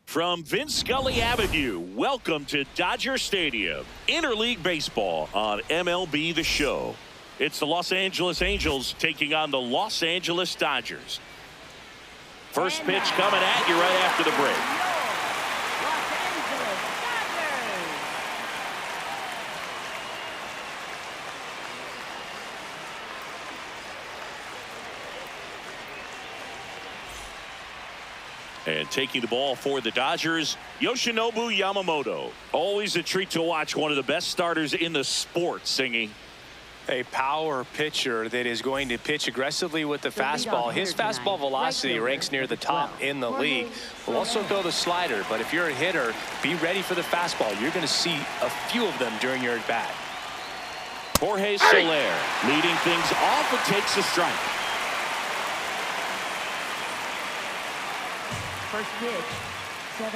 From Vince Scully Avenue, welcome to Dodger Stadium. Interleague Baseball on MLB The Show. It's the Los Angeles Angels taking on the Los Angeles Dodgers. First pitch coming at you right after the break. And taking the ball for the Dodgers, Yoshinobu Yamamoto. Always a treat to watch one of the best starters in the sport, Singy. A power pitcher that is going to pitch aggressively with the fastball. His fastball velocity ranks near the top in the league. Will also throw the slider, but if you're a hitter, be ready for the fastball. You're going to see a few of them during your at-bat. Jorge Soler leading things off and takes a strike. First pitch, 7-11.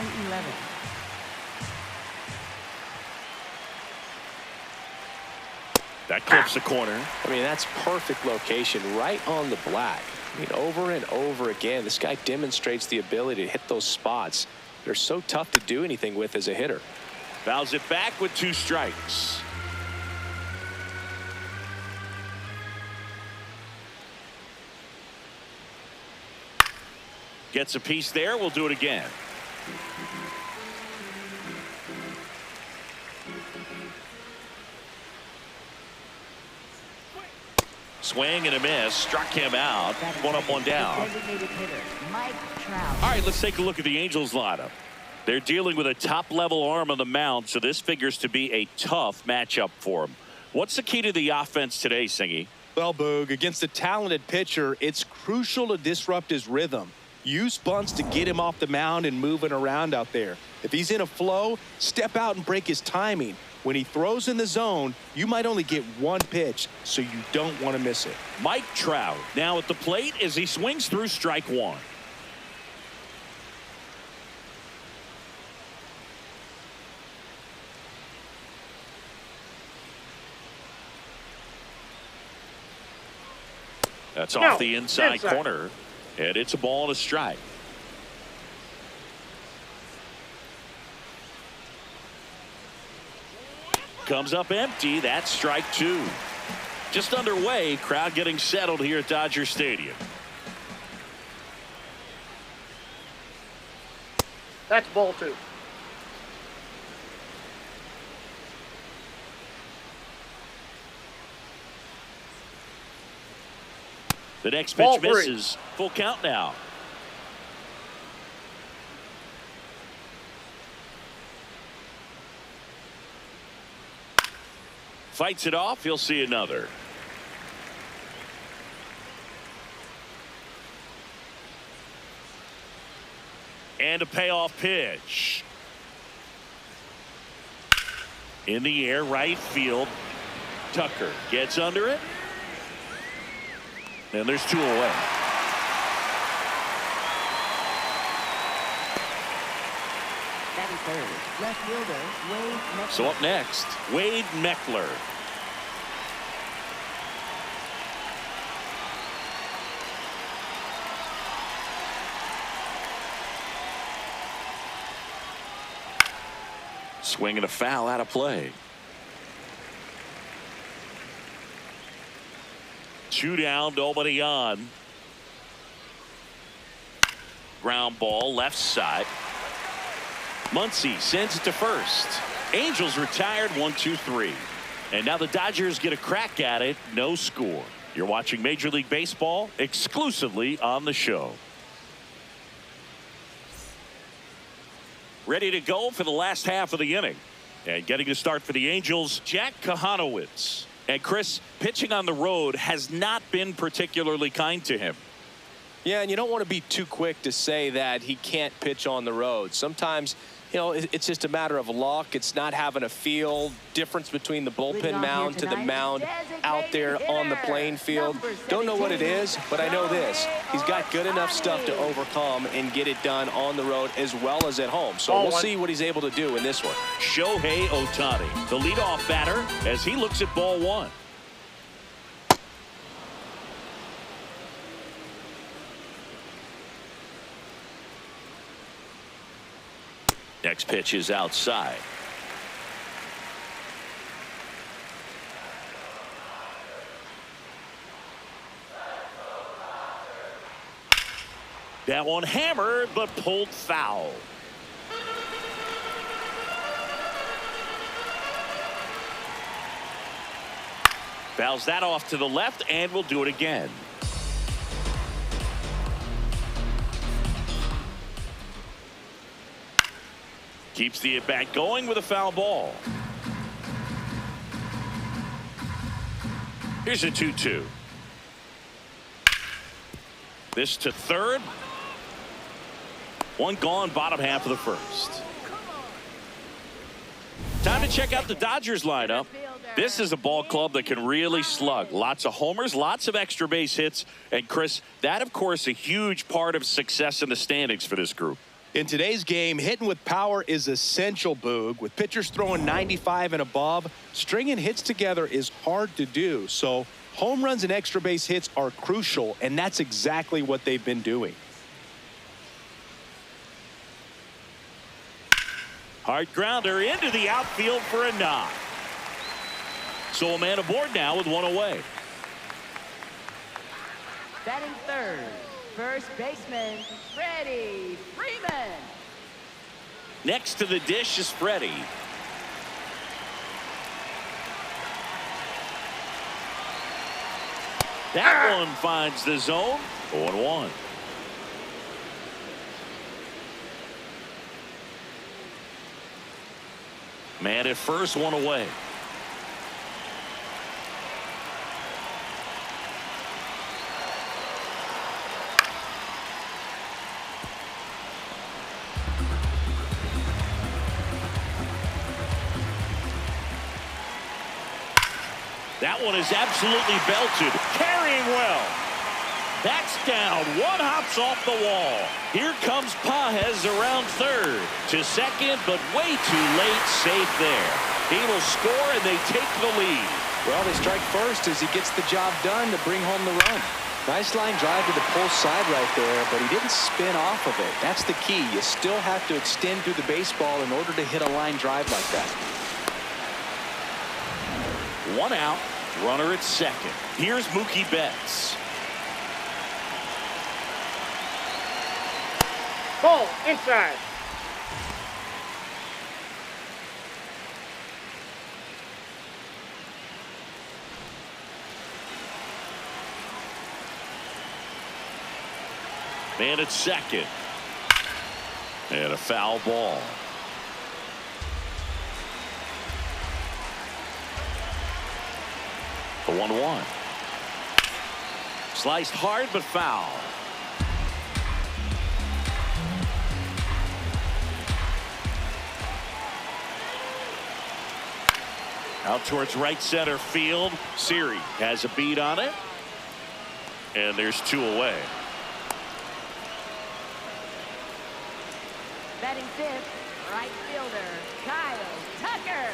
That clips the corner. I mean, that's perfect location, right on the black. I mean, over and over again, this guy demonstrates the ability to hit those spots. They're so tough to do anything with as a hitter. Fouls it back with 2 strikes. Gets a piece there. We'll do it again. Swing and a miss. Struck him out. 1 up, 1 down. All right, let's take a look at the Angels lineup. They're dealing with a top-level arm on the mound, so this figures to be a tough matchup for them. What's the key to the offense today, Singy? Well, Boog, against a talented pitcher, it's crucial to disrupt his rhythm. Use bunts to get him off the mound and moving around out there. If he's in a flow, step out and break his timing. When he throws in the zone, you might only get 1 pitch, so you don't want to miss it. Mike Trout now at the plate as he swings through strike 1. That's off the inside corner. And it's a ball and a strike. Comes up empty. That's strike 2. Just underway. Crowd getting settled here at Dodger Stadium. That's ball 2. The next pitch misses. Full count now. Fights it off. He'll see another. And a payoff pitch. In the air, right field. Tucker gets under it. And there's 2 away. Left fielder, Wade Meckler. So up next, Wade Meckler. Swinging a foul out of play. 2 down, nobody on. Ground ball, left side. Muncy sends it to first. Angels retired 1-2-3. And now the Dodgers get a crack at it. No score. You're watching Major League Baseball exclusively on the show. Ready to go for the last half of the inning. And getting to start for the Angels, Jack Kahanowitz. And Chris, pitching on the road has not been particularly kind to him. Yeah, and you don't want to be too quick to say that he can't pitch on the road. Sometimes, you know, it's just a matter of luck. It's not having a feel difference between the bullpen mound to the mound out there on the playing field. Don't know what it is, but I know this. He's got good enough stuff to overcome and get it done on the road as well as at home. So we'll see what he's able to do in this one. Shohei Ohtani, the leadoff batter, as he looks at ball 1. Next pitch is outside. That one hammered, but pulled foul. Fouls that off to the left, and we'll do it again. Keeps the at-bat going with a foul ball. Here's a 2-2. This to third. One gone, bottom half of the first. Time to check out the Dodgers lineup. This is a ball club that can really slug. Lots of homers, lots of extra base hits. And Chris, that of course a huge part of success in the standings for this group. In today's game, hitting with power is essential, Boog. With pitchers throwing 95 and above, stringing hits together is hard to do. So home runs and extra base hits are crucial, and that's exactly what they've been doing. Hard grounder into the outfield for a knock. So a man aboard now with one away. Batting third, first baseman, Freddie Freeman. Next to the dish is Freddie. That one finds the zone. 0-1. Man at first, one away. That one is absolutely belted. Carrying well. That's down. One hops off the wall. Here comes Pages around third. To second, but way too late. Safe there. He will score, and they take the lead. Well, they strike first as he gets the job done to bring home the run. Nice line drive to the pull side right there, but he didn't spin off of it. That's the key. You still have to extend through the baseball in order to hit a line drive like that. One out. Runner at second. Here's Mookie Betts. Ball inside. Man at second. And a foul ball. The 1-1. Sliced hard but foul. Out towards right center field. Siri has a beat on it. And there's two away. Batting fifth, right fielder, Kyle Tucker.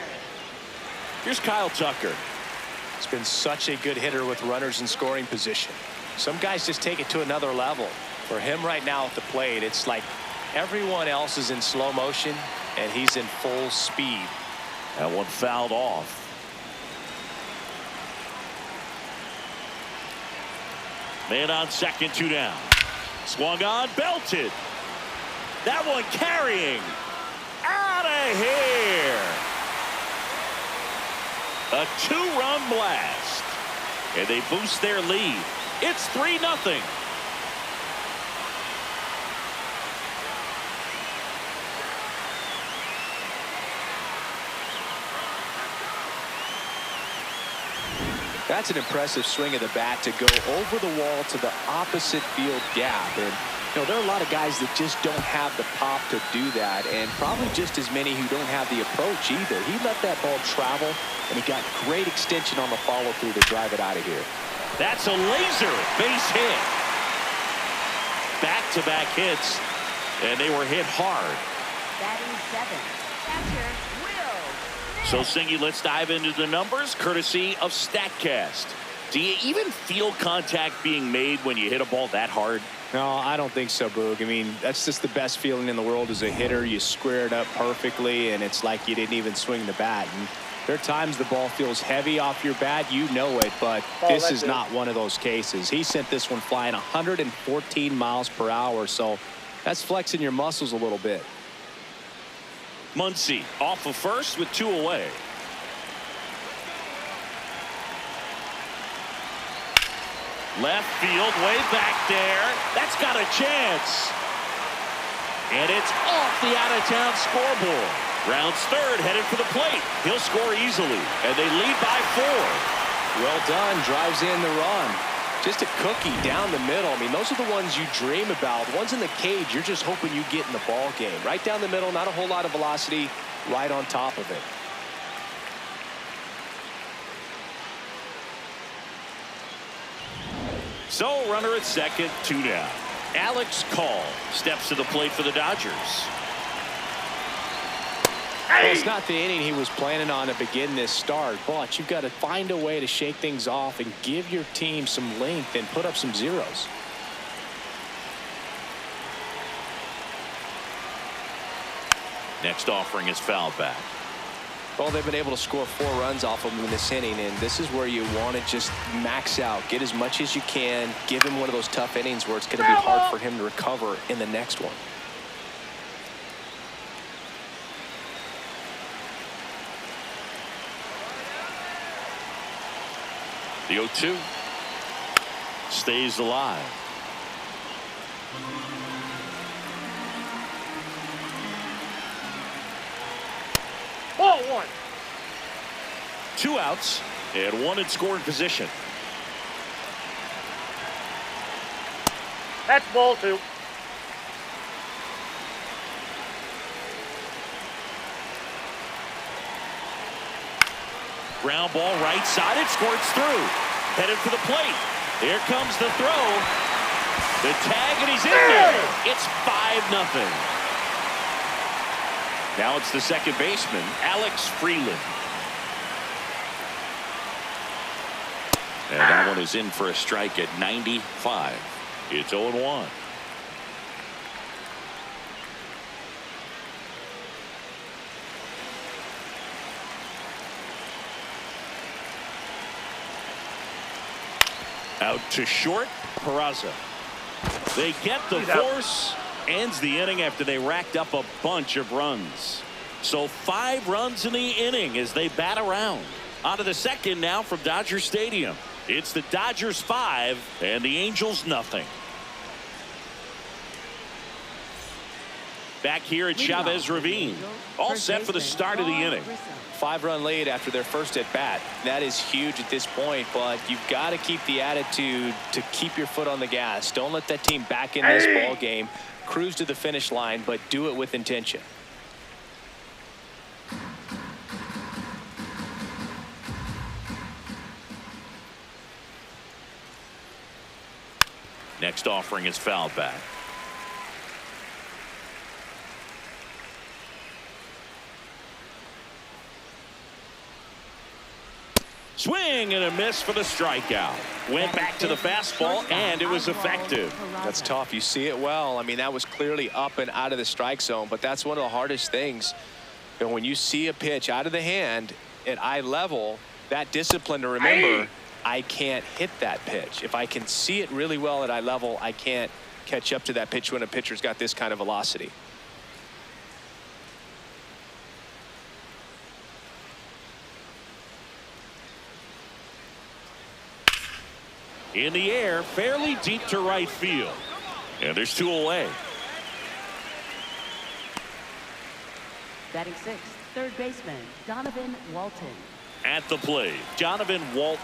Here's Kyle Tucker. It's been such a good hitter with runners in scoring position. Some guys just take it to another level. For him right now at the plate, it's like everyone else is in slow motion and he's in full speed. That one fouled off. Man on second, two down. Swung on, belted. That one carrying. Out of here. A two-run blast. And they boost their lead. It's 3-0. That's an impressive swing of the bat to go over the wall to the opposite field gap. And you know, there are a lot of guys that just don't have the pop to do that, and probably just as many who don't have the approach either. He let that ball travel, and he got great extension on the follow-through to drive it out of here. That's a laser base hit. Back-to-back hits, and they were hit hard. Batting seventh, catcher Will. So, Singy, let's dive into the numbers, courtesy of StatCast. Do you even feel contact being made when you hit a ball that hard? No, I don't think so, Boog. I mean, that's just the best feeling in the world as a hitter. You square it up perfectly, and it's like you didn't even swing the bat. And there are times the ball feels heavy off your bat. You know it, but this is not one of those cases. He sent this one flying 114 miles per hour, so that's flexing your muscles a little bit. Muncy off of first with 2 away. Left field, way back there. That's got a chance. And it's off the out-of-town scoreboard. Rounds third, headed for the plate. He'll score easily, and they lead by 4. Well done, drives in the run. Just a cookie down the middle. I mean, those are the ones you dream about. The ones in the cage, you're just hoping you get in the ball game. Right down the middle, not a whole lot of velocity, right on top of it. So, runner at second, 2 down. Alex Call steps to the plate for the Dodgers. Well, it's not the inning he was planning on to begin this start, but you've got to find a way to shake things off and give your team some length and put up some zeros. Next offering is fouled back. Well, they've been able to score 4 runs off of him in this inning, and this is where you want to just max out, get as much as you can, give him one of those tough innings where it's going to be hard for him to recover in the next one. The 0-2 stays alive. Ball 1. 2 outs and 1 in scoring position. That's ball 2. Ground ball right side. It squirts through. Headed for the plate. Here comes the throw. The tag, and he's in there. It's 5-0. Now it's the second baseman, Alex Freeland. And that one is in for a strike at 95. It's 0-1. Out to short, Peraza. They get the force. Ends the inning after they racked up a bunch of runs. So 5 runs in the inning as they bat around. On to the second now from Dodger Stadium. It's the Dodgers 5 and the Angels nothing. Back here at Chavez Ravine. All set for the start of the inning. 5-run lead after their first at bat. That is huge at this point, but you've got to keep the attitude to keep your foot on the gas. Don't let that team back in this ball game. Cruise to the finish line, but do it with intention. Next offering is fouled back. Swing and a miss for the strikeout. Went back to the fastball, and it was effective. That's tough. You see it well. I mean, that was clearly up and out of the strike zone, but that's one of the hardest things. And when you see a pitch out of the hand at eye level, that discipline to remember, I can't hit that pitch. If I can see it really well at eye level, I can't catch up to that pitch when a pitcher's got this kind of velocity. In the air, fairly deep to right field. And there's 2 away. Batting 6th, third baseman, Donovan Walton. At the plate, Donovan Walton.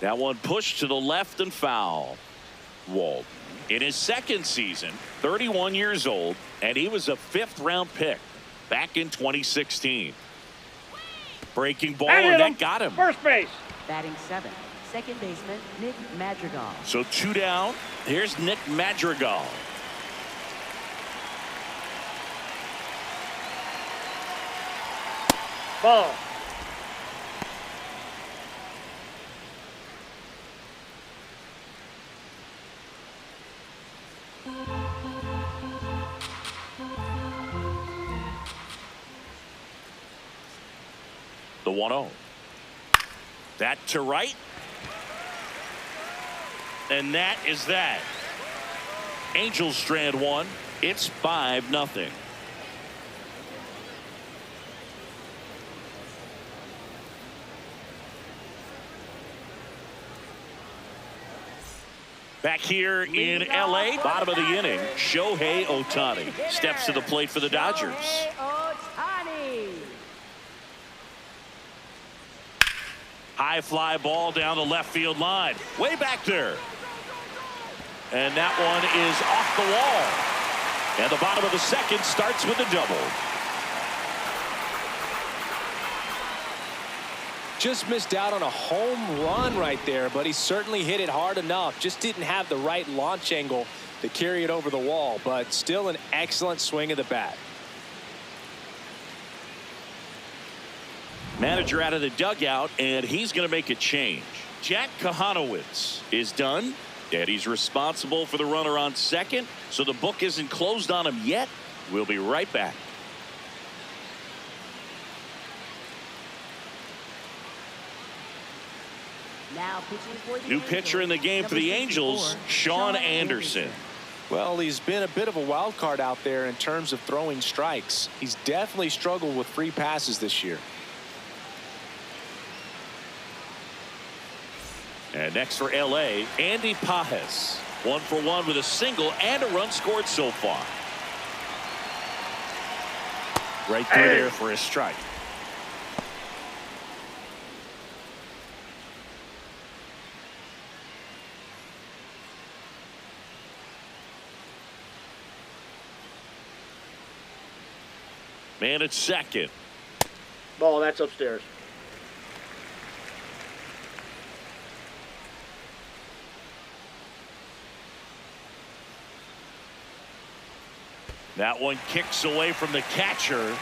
That one pushed to the left and foul. Walton in his second season, 31 years old, and he was a 5th-round pick back in 2016. Breaking ball, and that got him. First base. Batting 7th, second baseman Nick Madrigal. So 2 down. Here's Nick Madrigal. Ball. The 1-0. That to right. And that is that. Angels strand one. It's 5-0. Back here in LA, bottom of the inning, Shohei Ohtani steps to the plate for the Dodgers. Ohtani. High fly ball down the left field line. Way back there. And that one is off the wall. And the bottom of the second starts with a double. Just missed out on a home run right there, but he certainly hit it hard enough. Just didn't have the right launch angle to carry it over the wall, but still an excellent swing of the bat. Manager out of the dugout, and he's going to make a change. Jack Kahanowitz is done, and he's responsible for the runner on second, so the book isn't closed on him yet. We'll be right back. Now pitching for the New pitcher in the game for the Angels, Sean Anderson. Well, he's been a bit of a wild card out there in terms of throwing strikes. He's definitely struggled with free passes this year. And next for LA, Andy Pajes. 1 for 1 with a single and a run scored so far. Right through there for a strike. Man at second. Ball, that's upstairs. That one kicks away from the catcher.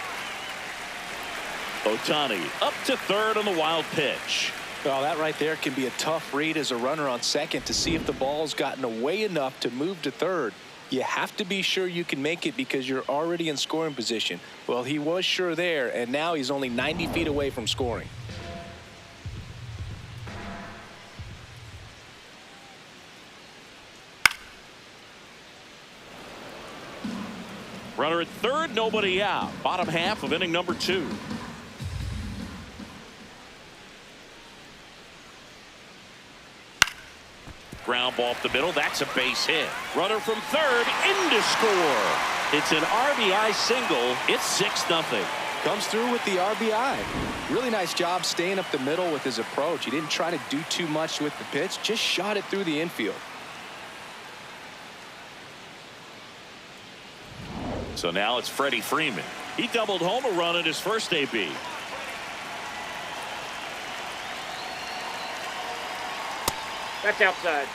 Ohtani up to third on the wild pitch. Well, that right there can be a tough read as a runner on second to see if the ball's gotten away enough to move to third. You have to be sure you can make it because you're already in scoring position. Well, he was sure there, and now he's only 90 feet away from scoring. Runner at third, nobody out. Bottom half of inning number 2. Ground ball up the middle. That's a base hit. Runner from third in to score. It's an RBI single. It's 6-0. Comes through with the RBI. Really nice job staying up the middle with his approach. He didn't try to do too much with the pitch. Just shot it through the infield. So now it's Freddie Freeman. He doubled home a run in his first AB. That's outside.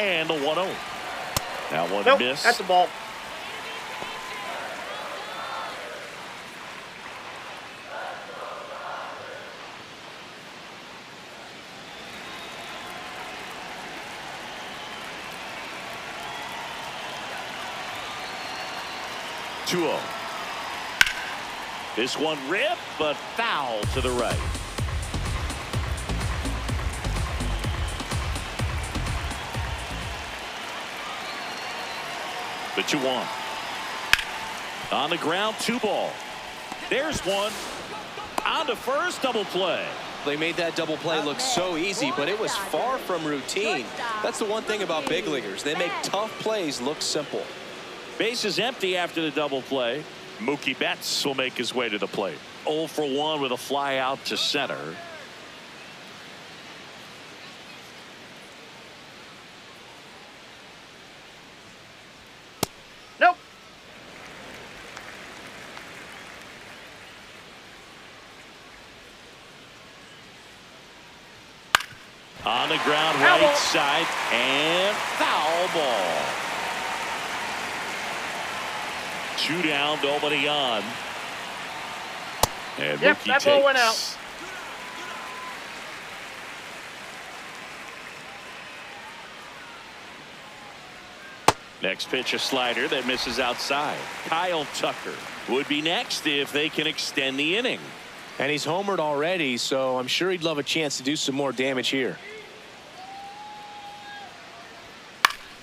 And the 1-0. That one Nope, missed. that's the ball. This one ripped, but foul to the right. The 2-1. On the ground, 2 ball. There's one. On to first, double play. They made that double play look so easy, but it was far from routine. That's the one thing about big leaguers. They make tough plays look simple. Base is empty after the double play. Mookie Betts will make his way to the plate. 0 for 1 with a fly out to center. On the ground, Foul right ball. side, and foul ball. 2 down, nobody on. And Yep, Mookie that ball went out. takes. Next pitch, a slider that misses outside. Kyle Tucker would be next if they can extend the inning. And he's homered already, so I'm sure he'd love a chance to do some more damage here.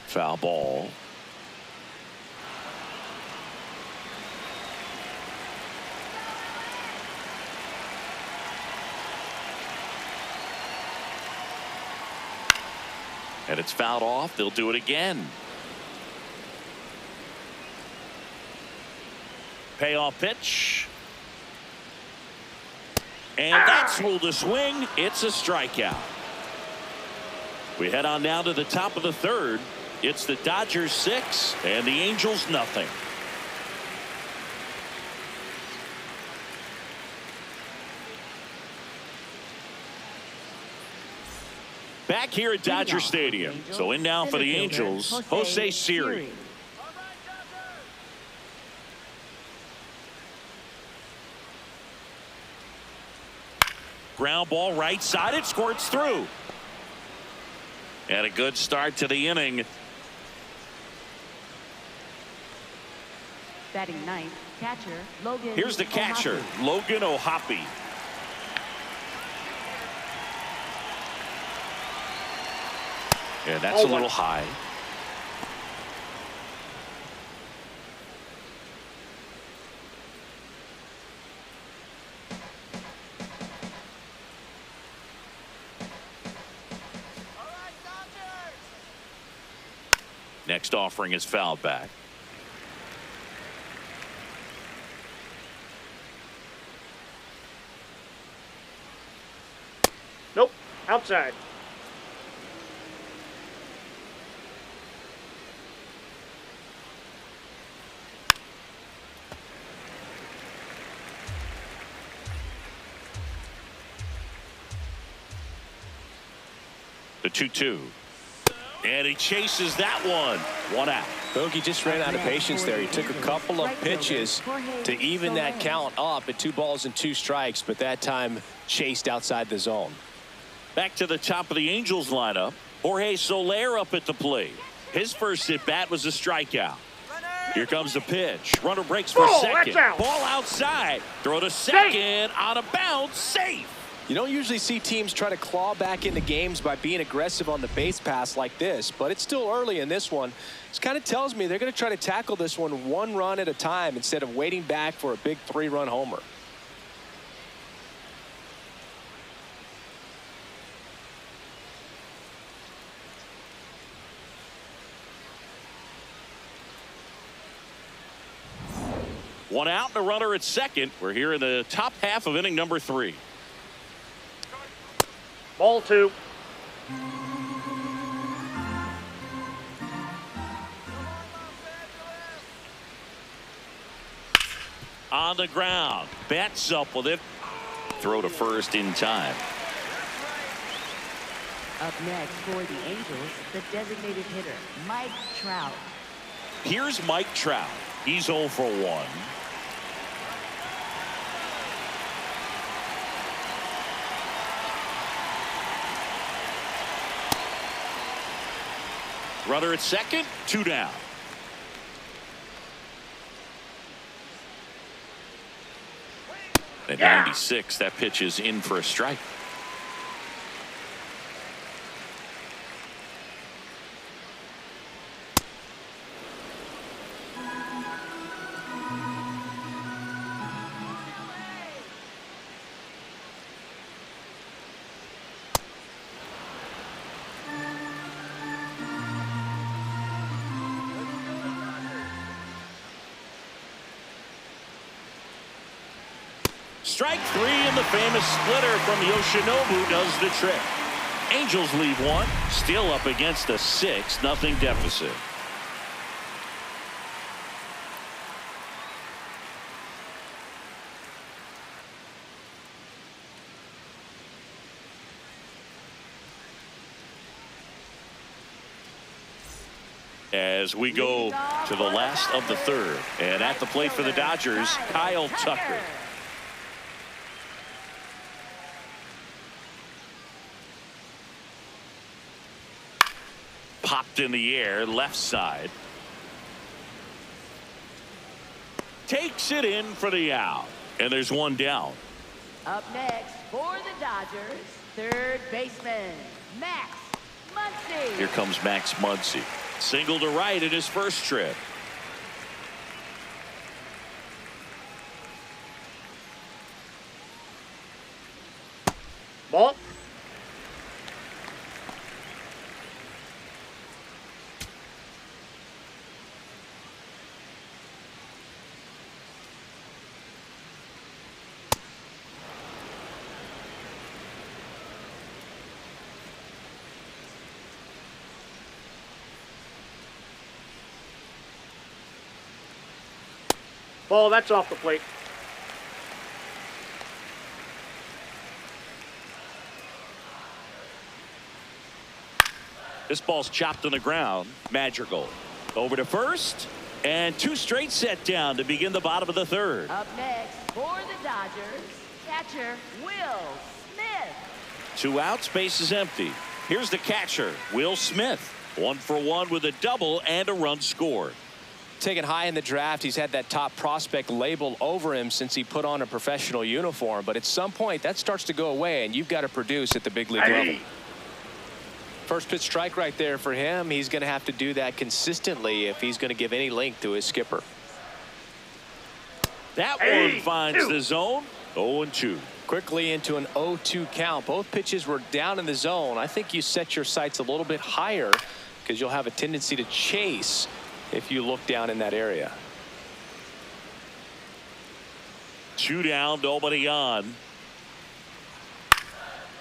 Foul ball. And it's fouled off. They'll do it again. Payoff pitch. And that's ruled a swing. It's a strikeout. We head on now to the top of the third. It's the Dodgers 6 and the Angels nothing. Back here at Dodger Stadium. So in now for the Angels, Jose Siri. Ground ball right side. It squirts through. And a good start to the inning. Batting ninth, catcher Logan. Here's the catcher, Ohapi. Logan Ohapi. And that's a little high. Next offering is fouled back. Nope. Outside. The 2-2. And he chases that one. 1 out. Bogey just ran out of patience there. He took a couple of pitches to even that count up at 2 balls and 2 strikes, but that time chased outside the zone. Back to the top of the Angels lineup. Jorge Soler up at the plate. His first at bat was a strikeout. Here comes the pitch. Runner breaks for second. Ball outside. Throw to second. On a bounce. Safe. You don't usually see teams try to claw back into games by being aggressive on the base pass like this, but it's still early in this one. This kind of tells me they're going to try to tackle this one run at a time instead of waiting back for a big 3-run homer. One out and a runner at second. We're here in the top half of inning number 3. Ball 2. On the ground. Bats up with it. Throw to first in time. Up next for the Angels, the designated hitter, Mike Trout. Here's Mike Trout. He's 0 for 1. Runner at second, 2 down. At 96, that pitch is in for a strike. Strike 3, and the famous splitter from Yoshinobu does the trick. Angels leave 1, still up against a 6-0 deficit. As we go to the last of the third. And at the plate for the Dodgers, Kyle Tucker. Popped in the air, left side. Takes it in for the out. And there's one down. Up next for the Dodgers, third baseman, Max Muncy. Here comes Max Muncy. Single to right in his first trip. Ball. Ball, that's off the plate. This ball's chopped on the ground. Madrigal over to first. And two straight set down to begin the bottom of the third. Up next for the Dodgers, catcher Will Smith. 2 outs, base is empty. Here's the catcher, Will Smith. 1 for 1 with a double and a run scored. Taken high in the draft, he's had that top prospect label over him since he put on a professional uniform. But at some point, that starts to go away, and you've got to produce at the big league level. First pitch strike right there for him. He's going to have to do that consistently if he's going to give any length to his skipper. That one finds the zone. 0-2. Quickly into an 0-2 count. Both pitches were down in the zone. I think you set your sights a little bit higher because you'll have a tendency to chase if you look down in that area. 2 down, nobody on.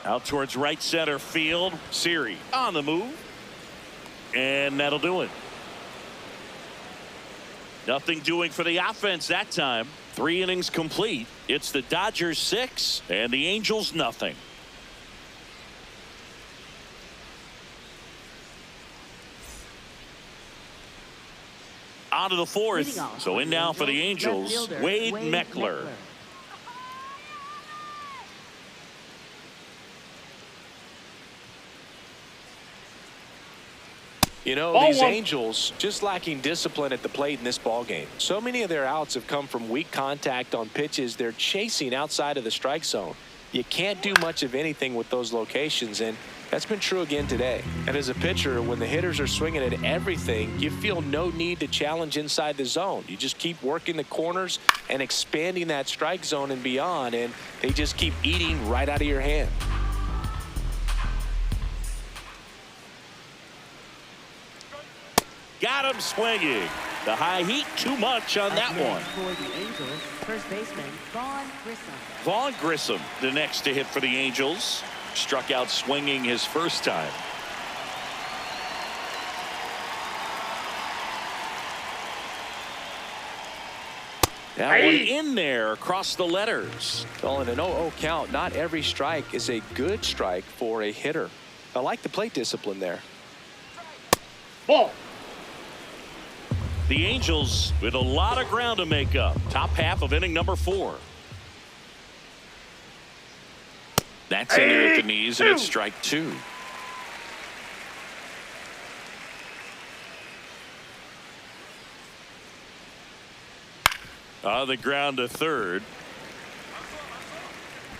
Out towards right center field. Siri on the move. And that'll do it. Nothing doing for the offense that time. 3 innings complete. It's the Dodgers 6 and the Angels nothing. On to the fourth. So in now for the Angels, Wade Meckler. You know, these Angels just lacking discipline at the plate in this ball game. So many of their outs have come from weak contact on pitches they're chasing outside of the strike zone. You can't do much of anything with those locations, and that's been true again today. And as a pitcher, when the hitters are swinging at everything, you feel no need to challenge inside the zone. You just keep working the corners and expanding that strike zone and beyond, and they just keep eating right out of your hand. Got him swinging. The high heat, too much on that one. For the Angels, first baseman Vaughn Grissom. Vaughn Grissom, the next to hit for the Angels. Struck out swinging his first time. That one in there across the letters. Well, in an 0-0 count, not every strike is a good strike for a hitter. I like the plate discipline there. Ball. The Angels with a lot of ground to make up. Top half of inning number 4. That's in there at the knees, and it's strike 2. On the ground to third.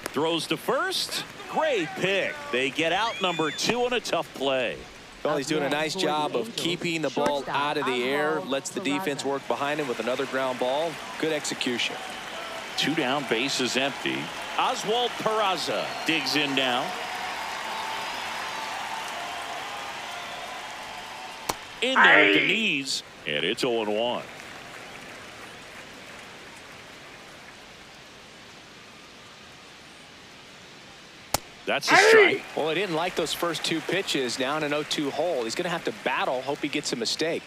Throws to first. Great pick. They get out number 2 on a tough play. Well, he's doing a nice job of keeping the ball out of the air. Lets the defense work behind him with another ground ball. Good execution. 2 down, base is empty. Oswald Peraza digs in now. In there at the knees, and it's 0-1. That's a strike. Well, he didn't like those first 2 pitches. Now in an 0-2 hole, he's going to have to battle. Hope he gets a mistake.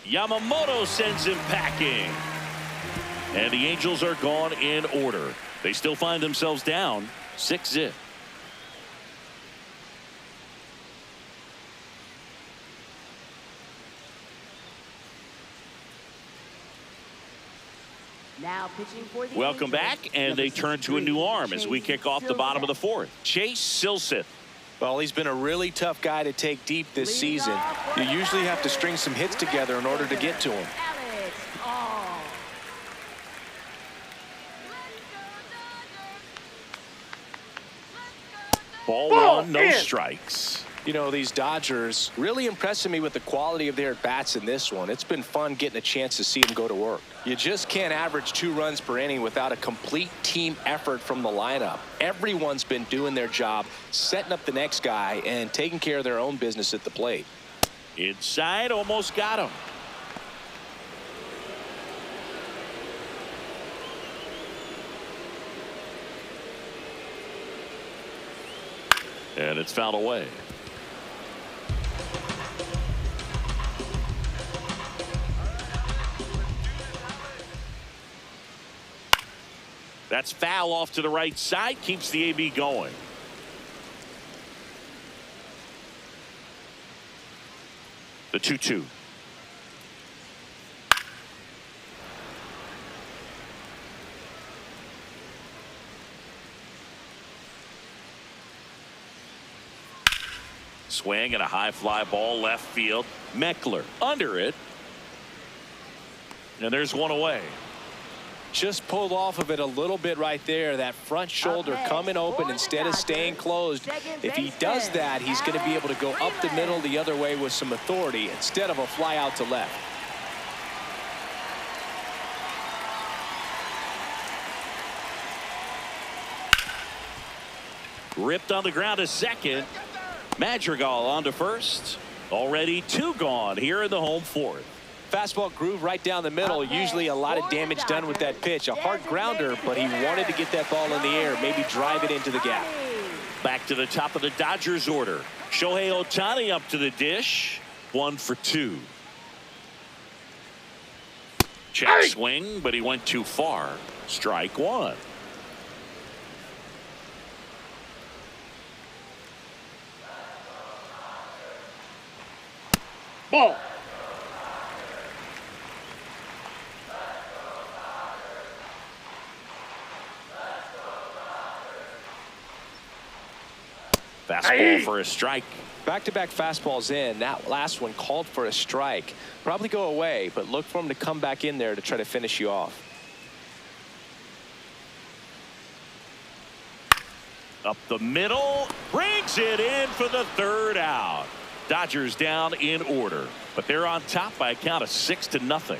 Yamamoto sends him packing. And the Angels are gone in order. They still find themselves down 6-0. Now pitching for the Welcome Angels, back, and they turn to a new arm as we kick off the bottom of the fourth. Chase Silseth. Well, he's been a really tough guy to take deep this season. You usually have to string some hits together in order to get to him. Alex All. Ball one, no strikes. You know, these Dodgers really impressing me with the quality of their at-bats in this one. It's been fun getting a chance to see them go to work. You just can't average 2 runs per inning without a complete team effort from the lineup. Everyone's been doing their job, setting up the next guy, and taking care of their own business at the plate. Inside, almost got him. And it's fouled away. That's foul off to the right side, keeps the AB going. The 2-2. Swing and a high fly ball left field. Meckler under it. And there's one away. Just pulled off of it a little bit right there. That front shoulder coming open instead of staying closed. If he does that, he's going to be able to go up the middle the other way with some authority instead of a fly out to left. Ripped on the ground to second. Madrigal on to first. Already 2 gone here in the home fourth. Fastball groove right down the middle. Usually a lot of damage done with that pitch. A hard grounder, but he wanted to get that ball in the air, maybe drive it into the gap. Back to the top of the Dodgers order. Shohei Ohtani up to the dish. 1 for 2. Check swing, but he went too far. Strike 1. Ball. Fastball for a strike. Back-to-back fastballs in. That last one called for a strike. Probably go away, but look for him to come back in there to try to finish you off. Up the middle, brings it in for the 3rd out. Dodgers down in order, but they're on top by a count of 6-0.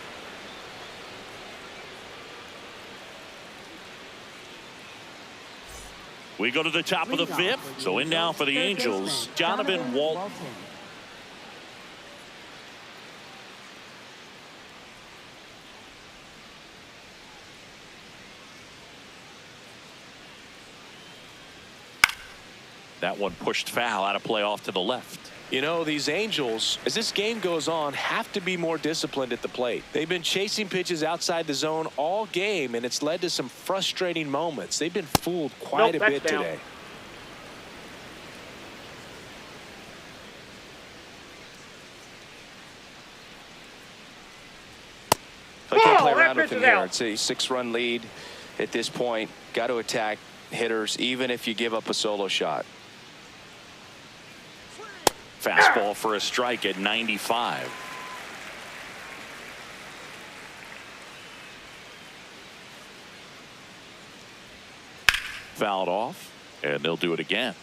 We go to the top of the 5th. So in now for the Angels, Donovan Walton. That one pushed foul out of play off to the left. You know, these Angels, as this game goes on, have to be more disciplined at the plate. They've been chasing pitches outside the zone all game, and it's led to some frustrating moments. They've been fooled quite a bit today. I can't play around with him here. It's a 6-run lead at this point. Got to attack hitters, even if you give up a solo shot. Fastball for a strike at 95. Fouled off, and they'll do it again.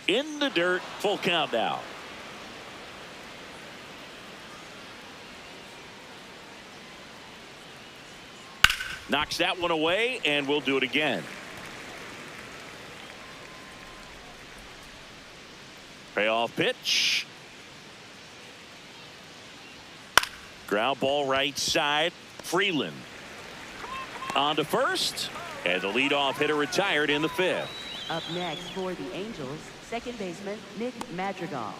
In the dirt, full count now. Knocks that one away, and we'll do it again. Payoff pitch. Ground ball right side. Freeland on to first, and the leadoff hitter retired in the 5th. Up next for the Angels, second baseman Nick Madrigal.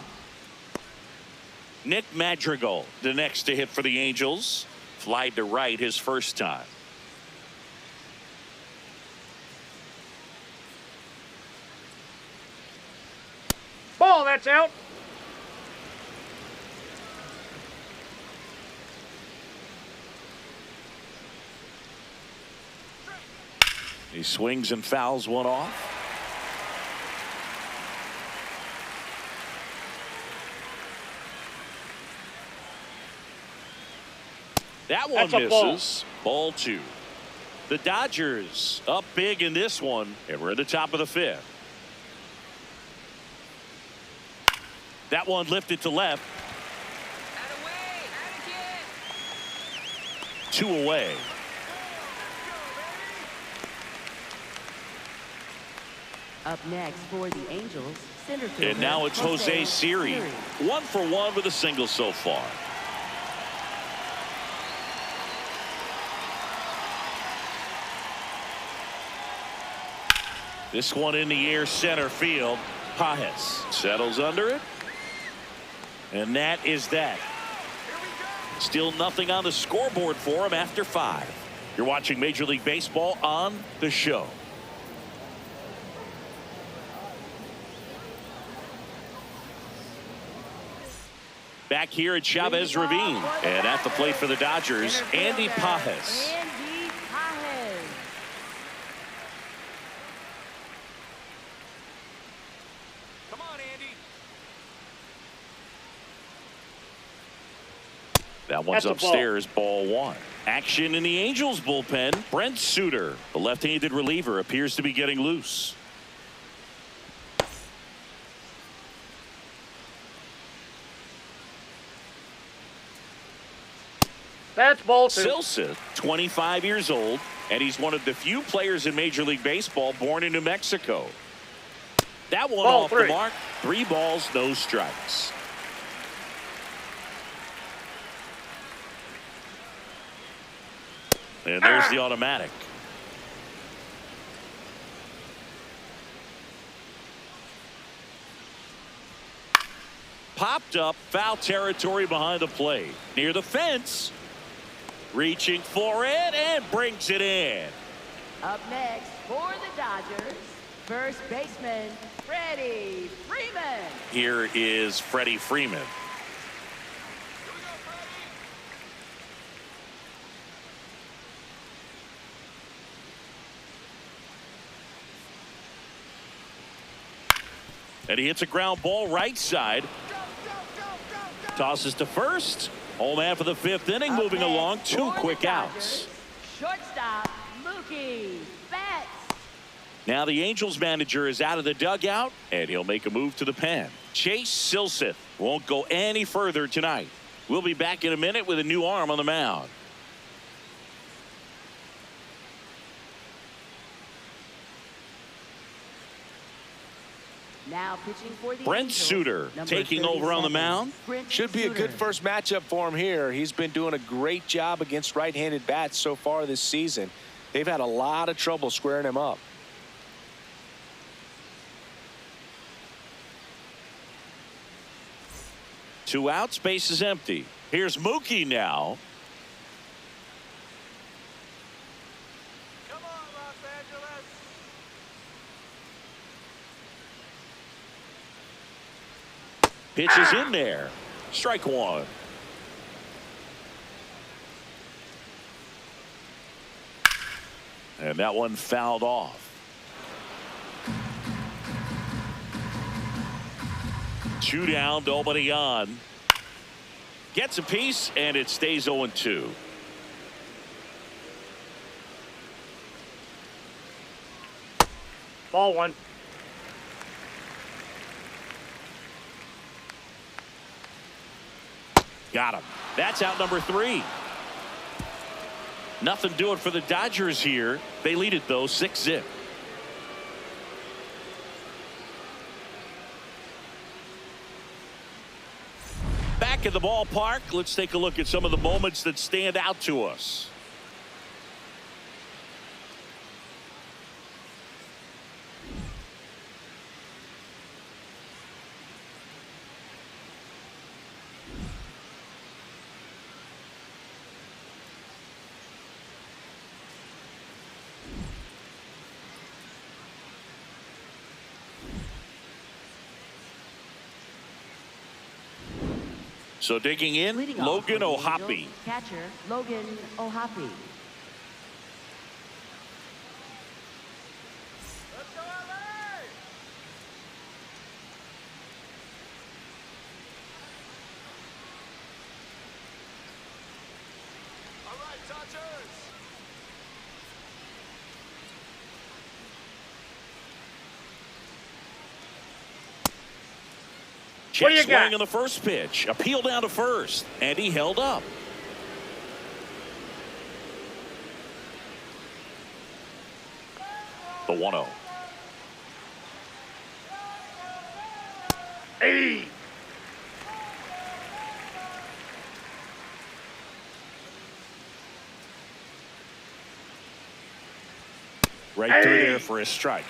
Nick Madrigal, the next to hit for the Angels. Flied to right his first time. Oh, that's out. He swings and fouls one off. That one misses. Ball two. The Dodgers up big in this one, and we're at the top of the fifth. That one lifted to left. Two away. Up next for the Angels, center fielder. And now it's Jose Siri. 1 for 1 with a single so far. This one in the air, center field. Pajes settles under it. And that is that. Still nothing on the scoreboard for him after 5. You're watching Major League Baseball on the show. Back here at Chavez Ravine. And at the plate for the Dodgers, Andy Pajes. Andy Pajes. Come on, Andy. That one's That's a ball. upstairs, ball one. Action in the Angels bullpen. Brent Suter, the left-handed reliever, appears to be getting loose. That's ball two. Silseth, 25 years old, and he's one of the few players in Major League Baseball born in New Mexico. That one Ball off three. the mark. 3 balls, no strikes. And there's the automatic. Popped up, foul territory behind the plate. Near the fence. Reaching for it and brings it in. Up next for the Dodgers, first baseman, Freddie Freeman. Here is Freddie Freeman. And he hits a ground ball right side. Tosses to first. Home half of the 5th inning, moving Up next along. 2 for the quick Dodgers, outs. Shortstop, Mookie Betts. Now the Angels manager is out of the dugout, and he'll make a move to the pen. Chase Silseth won't go any further tonight. We'll be back in a minute with a new arm on the mound. Now pitching for the Brent Angels, Suter number taking over on the 37, mound. Brent Should be a good Suter. first matchup for him here. He's been doing a great job against right-handed bats so far this season. They've had a lot of trouble squaring him up. Two outs, base is empty. Here's Mookie now. Come on, Los Angeles. Pitch is in there. Strike one. And that one fouled off. Two down, nobody on. Gets a piece, and it stays 0-2. Ball one. Got him. That's out number 3. Nothing doing for the Dodgers here. They lead it, though, 6-0. Back in the ballpark, let's take a look at some of the moments that stand out to us. So digging in, Leading off Logan for the Ohapi. Angels, catcher Logan Ohapi. What do you Check swing got? on the first pitch. Appeal down to first. And he held up. The 1-0. Hey! Right through there for a strike.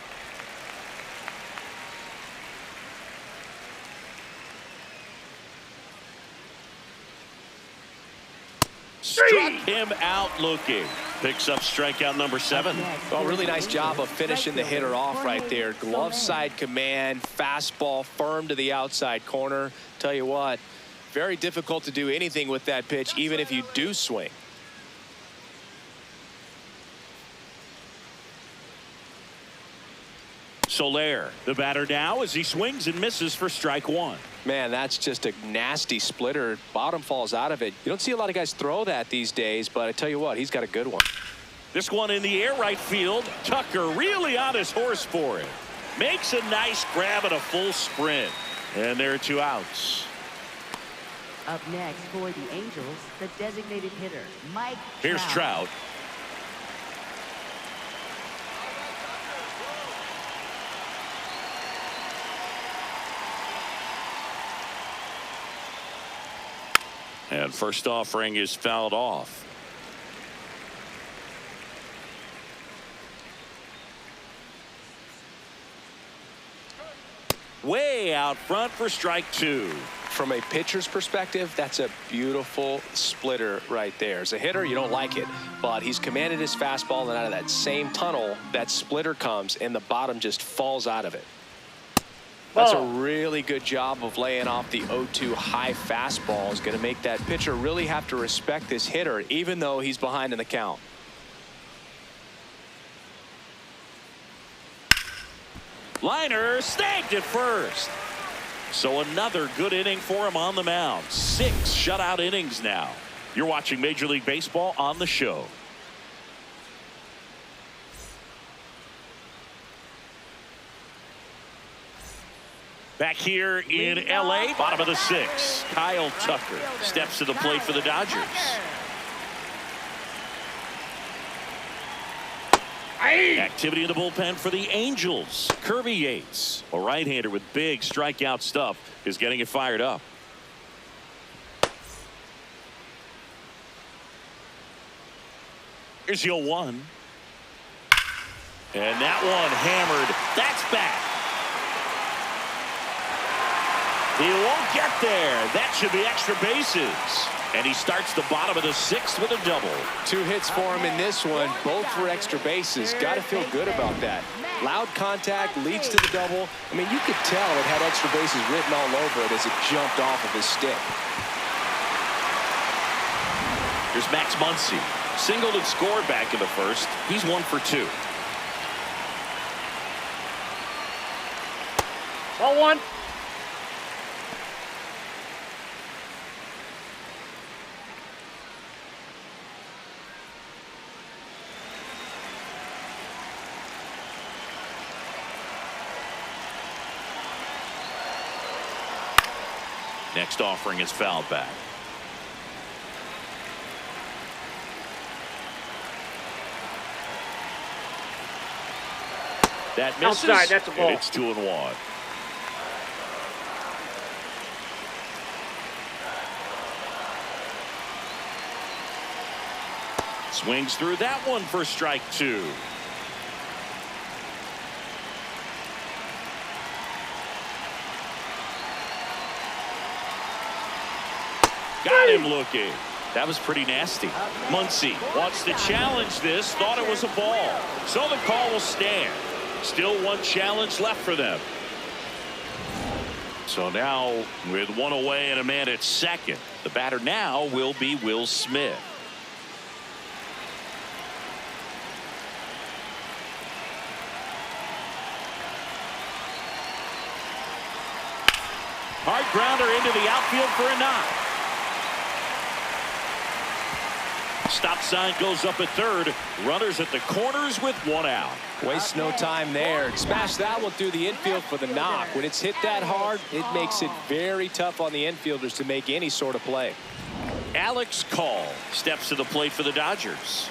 Struck him out looking. Picks up strikeout number 7. Well, really nice job of finishing the hitter off right there. Glove side command, fastball firm to the outside corner. Tell you what, very difficult to do anything with that pitch, even if you do swing. Soler, the batter now as he swings and misses for strike 1. Man, that's just a nasty splitter. Bottom falls out of it. You don't see a lot of guys throw that these days, but I tell you what, he's got a good one. This one in the air right field. Tucker really on his horse for it. Makes a nice grab and a full sprint. And there are 2 outs. Up next for the Angels, the designated hitter Mike Here's Trout. And first offering is fouled off. Way out front for strike 2. From a pitcher's perspective, that's a beautiful splitter right there. As a hitter, you don't like it, but he's commanded his fastball, and out of that same tunnel, that splitter comes, and the bottom just falls out of it. That's a really good job of laying off the 0-2 high fastball. Is going to make that pitcher really have to respect this hitter, even though he's behind in the count. Liner snagged at first. So another good inning for him on the mound. 6 shutout innings now. You're watching Major League Baseball on the show. Back here in L.A., bottom of the 6th, Kyle Tucker steps to the plate for the Dodgers. Activity in the bullpen for the Angels. Kirby Yates, a right-hander with big strikeout stuff, is getting it fired up. Here's the 0-1. And that one hammered. That's back. He won't get there. That should be extra bases. And he starts the bottom of the 6th with a double. 2 hits for him in this one, both for extra bases. Got to feel good about that. Loud contact leads to the double. I mean, you could tell it had extra bases written all over it as it jumped off of his stick. Here's Max Muncy. Singled and scored back in the 1st. He's 1 for 2. 1-1. Next offering is fouled back. That misses. Outside, that's a ball. And it's 2-1. Swings through that one for strike 2. Got him looking. That was pretty nasty. Muncy wants to challenge this. Thought it was a ball. So the call will stand. Still 1 challenge left for them. So now with one away and a man at second, the batter now will be Will Smith. Hard grounder into the outfield for a knock. Stop sign goes up at third. Runners at the corners with one out. Waste no time there. Smash that one through the infield for the knock. When it's hit that hard, it makes it very tough on the infielders to make any sort of play. Alex Call steps to the plate for the Dodgers.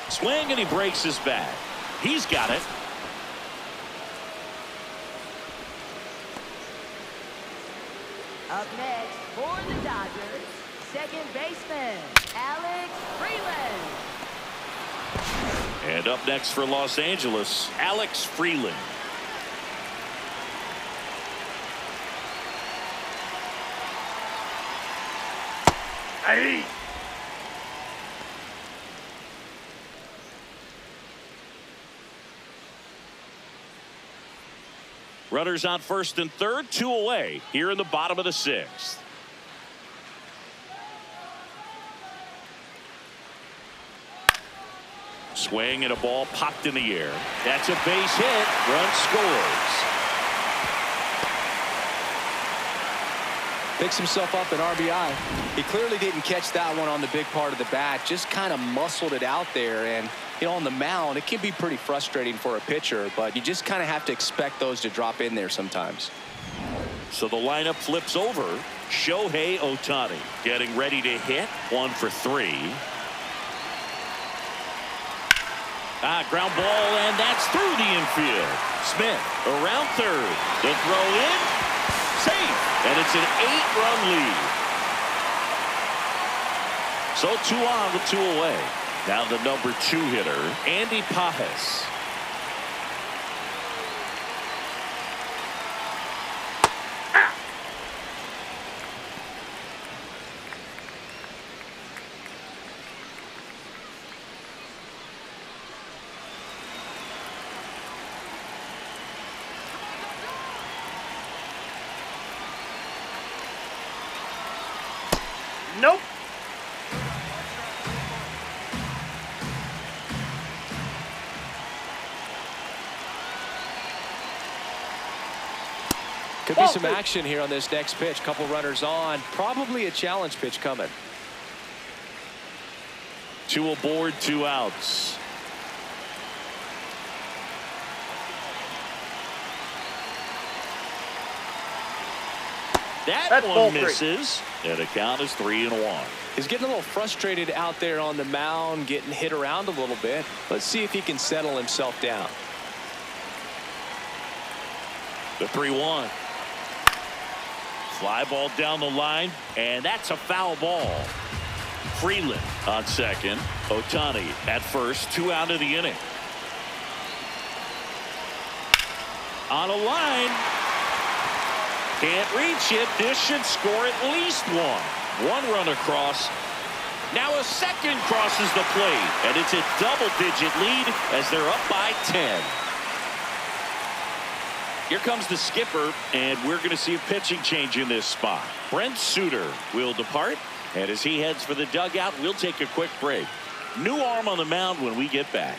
Swing and he breaks his bat. He's got it. Up next for the Dodgers, second baseman, Alex Freeland. And up next for Los Angeles, Alex Freeland. Hey! Runners on first and third, 2 away here in the bottom of the 6th. Swing and a ball popped in the air. That's a base hit. Run scores. Picks himself up an RBI. He clearly didn't catch that one on the big part of the bat. Just kind of muscled it out there. And, you know, on the mound, it can be pretty frustrating for a pitcher, but you just kind of have to expect those to drop in there sometimes. So the lineup flips over. Shohei Ohtani getting ready to hit. 1 for 3. Ground ball, and that's through the infield. Smith around third. The throw in. Safe. And it's an 8-run lead. So 2 on with 2 away. Now the number 2 hitter, Andy Pajes. Nope. Could be some action here on this next pitch. Couple runners on. Probably a challenge pitch coming. 2 aboard, 2 outs. That one misses. And the count is 3-1. He's getting a little frustrated out there on the mound, getting hit around a little bit. Let's see if he can settle himself down. The 3-1. Fly ball down the line, and that's a foul ball. Freeland on second. Ohtani at first. 2 out of the inning. On a line. Can't reach it. This should score at least 1. 1 run across. Now a second crosses the plate, and it's a double-digit lead as they're up by 10. Here comes the skipper, and we're going to see a pitching change in this spot. Brent Suter will depart, and as he heads for the dugout, we'll take a quick break. New arm on the mound when we get back.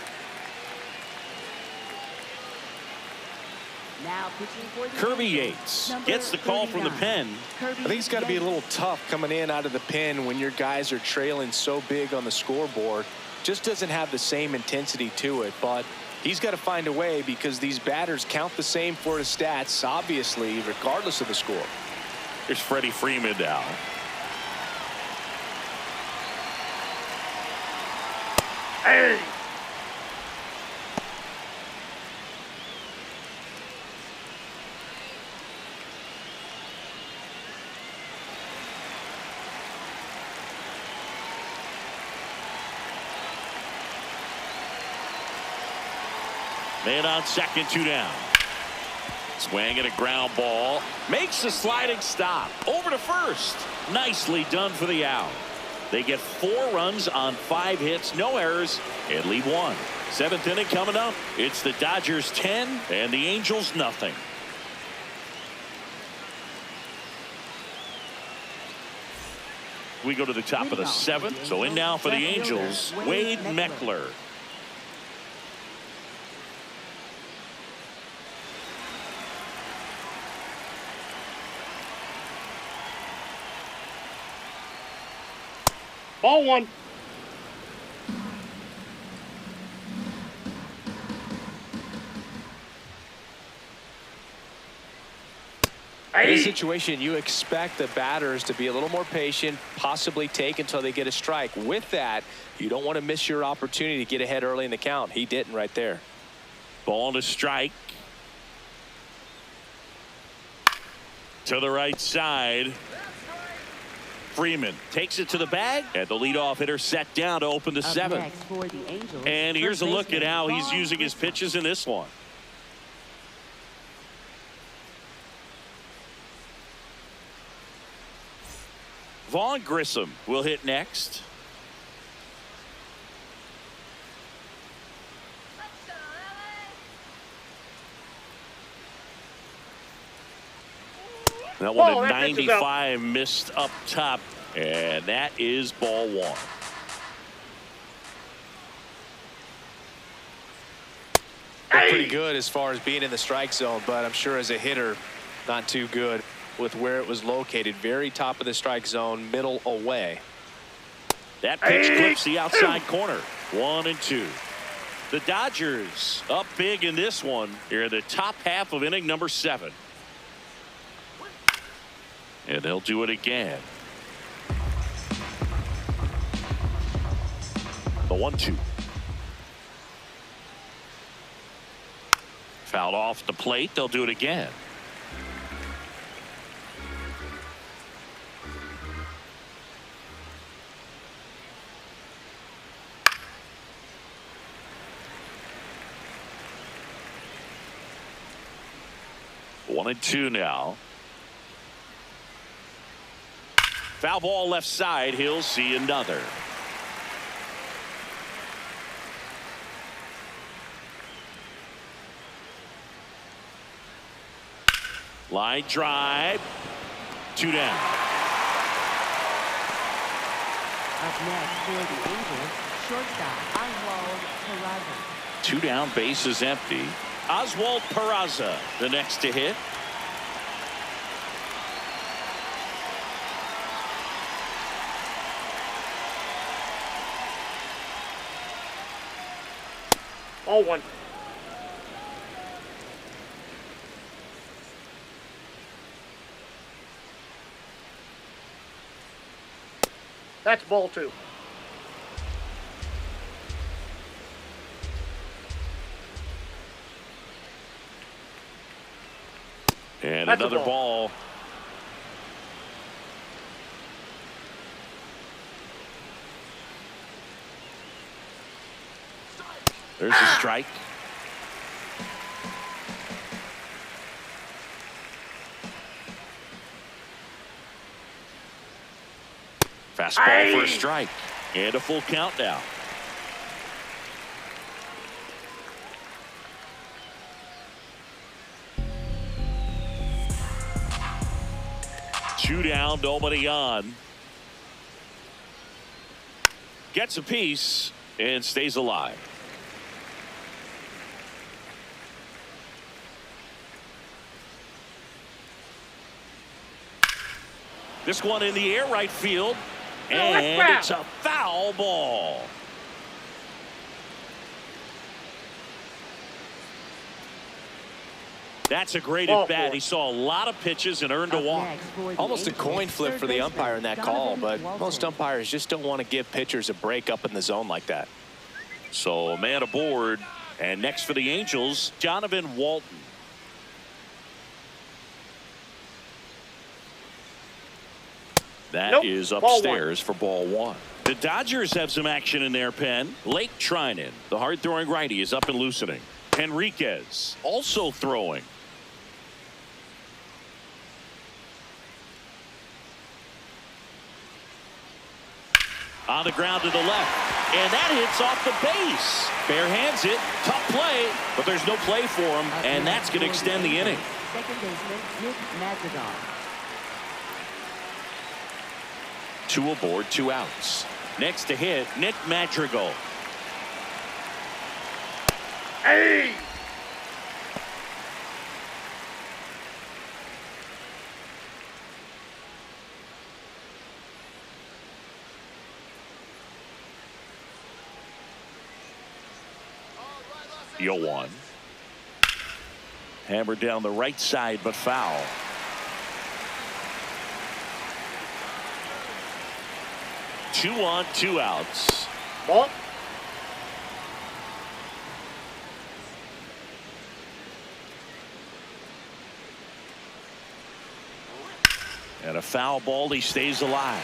Now pitching for the Kirby Angels, Yates number gets the call from the 39. pen. I think it's got to be a little tough coming in out of the pen when your guys are trailing so big on the scoreboard. Just doesn't have the same intensity to it, but he's got to find a way because these batters count the same for his stats, obviously, regardless of the score. Here's Freddie Freeman now. Hey! Man on second, 2 down. Swing and a ground ball. Makes a sliding stop. Over to first. Nicely done for the out. They get 4 runs on 5 hits, no errors, and lead 1. Seventh inning coming up. It's the Dodgers 10 and the Angels nothing. We go to the top of the seventh. So in now for the Angels, Wade Meckler. Ball one. In this situation, you expect the batters to be a little more patient, possibly take until they get a strike. With that, you don't want to miss your opportunity to get ahead early in the count. He didn't right there. Ball to strike. To the right side. Freeman takes it to the bag, and the leadoff hitter set down to open the seventh. And here's a look at how he's using his pitches in this one. Vaughn Grissom will hit next. That one at 95 missed up top, and that is ball one. Pretty good as far as being in the strike zone, but I'm sure as a hitter, not too good with where it was located. Very top of the strike zone, middle away. That pitch clips the outside corner. 1-2. The Dodgers up big in this one here in the top half of inning number 7. And they'll do it again. The 1-2. Fouled off the plate. They'll do it again. One and two now. Foul ball left side. He'll see another. Line drive. 2 down. Up next for the Angels, shortstop Oswald Peraza. 2 down, bases empty. Oswald Peraza, the next to hit. Ball one. That's ball two. And That's another ball. There's a strike. Fastball for a strike. And a full count now. Two down, nobody on. Gets a piece and stays alive. This one in the air, right field. And it's a foul ball. That's a great at bat. He saw a lot of pitches and earned a walk. Almost a coin flip for the umpire in that call, but most umpires just don't want to give pitchers a break up in the zone like that. So a man aboard, and next for the Angels, Donovan Walton. That is upstairs for ball one. The Dodgers have some action in their pen. Lake Trinan, the hard-throwing righty, is up and loosening. Henriquez also throwing. On the ground to the left. And that hits off the base. Bare hands it. Tough play, but there's no play for him, and that's going to extend the inning. Second baseman, Nick Madrigal. 2 aboard, 2 outs. Next to hit, Nick Madrigal. Hey! Yoan. Hammered down the right side, but foul. Two on, 2 outs. Ball. And a foul ball, he stays alive.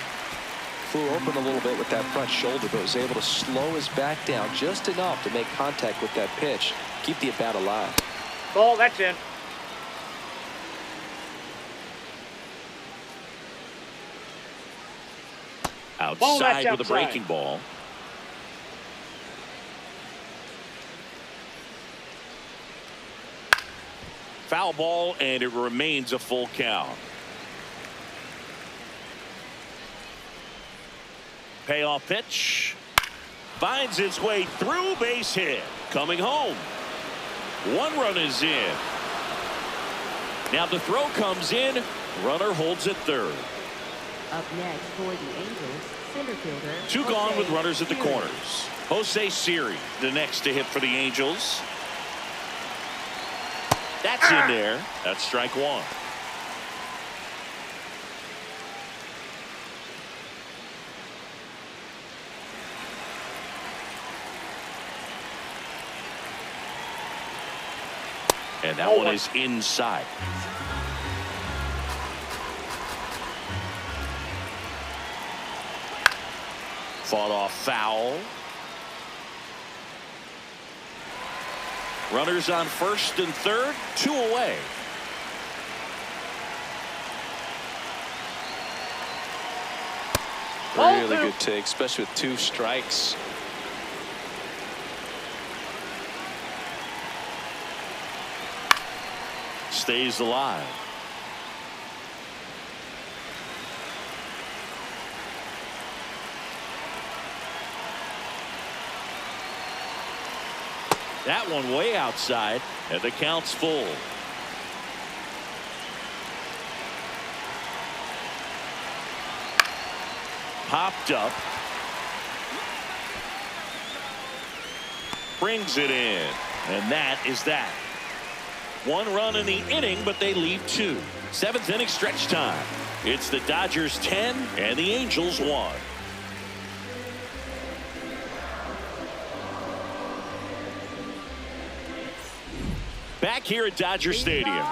Flew open a little bit with that front shoulder, but was able to slow his back down just enough to make contact with that pitch. Keep the at-bat alive. Ball, that's in. Outside that's with a breaking ball. Foul ball, and it remains a full count. Payoff pitch. Finds its way through, base hit. Coming home. 1 run is in. Now the throw comes in. Runner holds at third. Up next for the Angels, center fielder. 2 gone with Jose runners at the Siri. corners. Jose Siri, the next to hit for the Angels. That's in there. That's strike 1. And that one is inside. Fought off foul. Runners on first and third, 2 away. Really good take, especially with 2 strikes. Stays alive. That one way outside, and the count's full. Popped up. Brings it in, and that is that. 1 run in the inning, but they leave 2. 7th inning stretch time. It's the Dodgers 10 and the Angels 1. Back here at Dodger Stadium,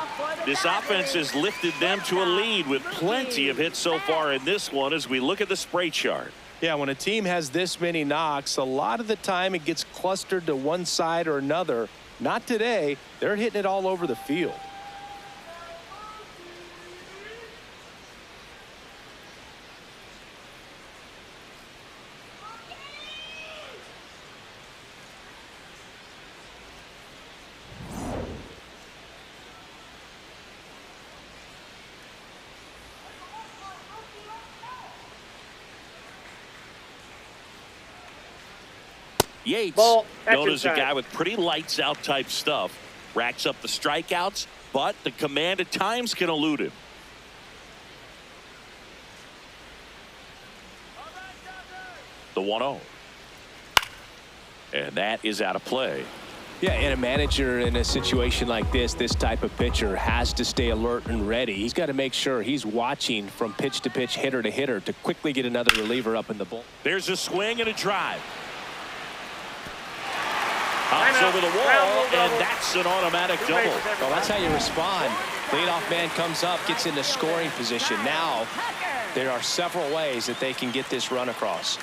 this offense has lifted them to a lead with plenty of hits so far in this one as we look at the spray chart. Yeah, when a team has this many knocks, a lot of the time it gets clustered to one side or another. Not today. They're hitting it all over the field. Yates, Ball, known as a inside. guy with pretty lights out type stuff, racks up the strikeouts, but the command at times can elude him. The 1-0. And that is out of play. Yeah, and a manager in a situation like this type of pitcher has to stay alert and ready. He's got to make sure he's watching from pitch to pitch, hitter to hitter to quickly get another reliever up in the bull. There's a swing and a drive. Hops over the wall, and that's an automatic double. Well, that's how you respond. Leadoff man comes up, gets into scoring position. Now, there are several ways that they can get this run across.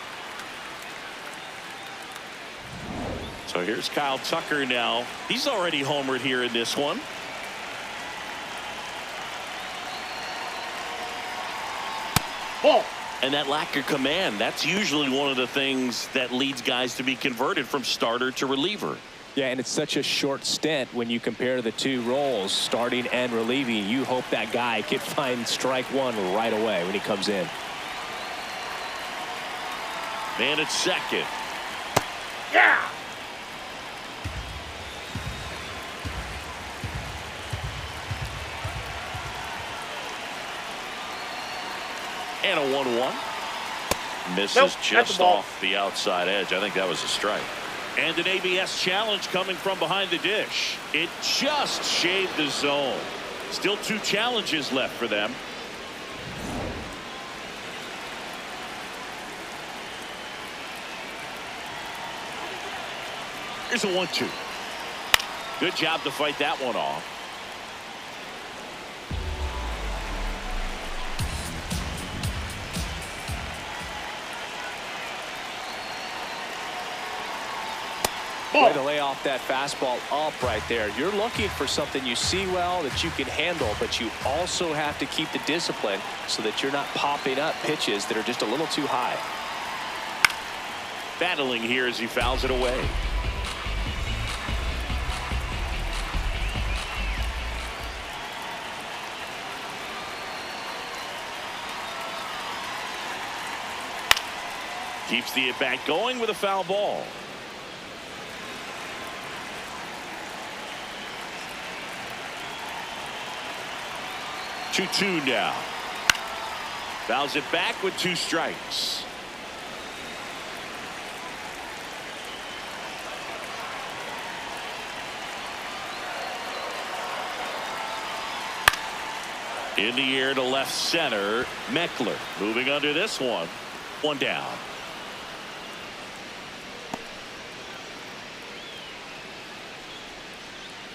So here's Kyle Tucker now. He's already homered here in this one. Ball. And that lack of command, that's usually one of the things that leads guys to be converted from starter to reliever. Yeah, and it's such a short stint when you compare the two roles, starting and relieving. You hope that guy can find strike one right away when he comes in. Man at second. Yeah! And a 1-1. Misses Nope, that's just a ball. off the outside edge. I think that was a strike. And an ABS challenge coming from behind the dish. It just shaved the zone. Still 2 challenges left for them. Here's a 1-2. Good job to fight that one off. Way to lay off that fastball up right there. You're looking for something you see well that you can handle, but you also have to keep the discipline so that you're not popping up pitches that are just a little too high. Battling here as he fouls it away. Keeps the at-bat going with a foul ball. Two now. Fouls it back with 2 strikes. In the air to left center. Meckler moving under this one. 1 down.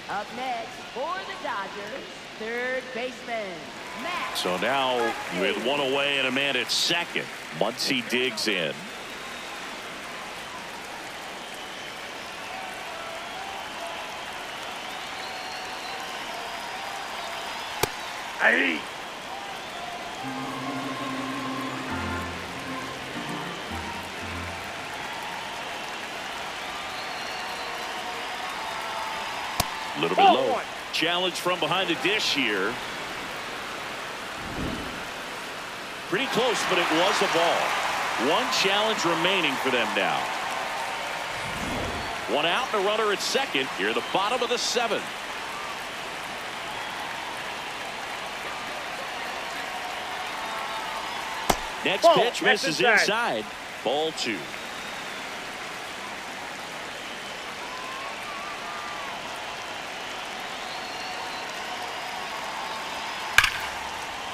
Up next for the Dodgers, third baseman, Matt. So now with 1 away and a man at second. Muncy digs in. Hey! A little bit low. Challenge from behind the dish here. Pretty close, but it was a ball. 1 challenge remaining for them now. 1 out and a runner at second here at the bottom of the 7th. Next Ball. pitch Next misses inside. inside. Ball 2.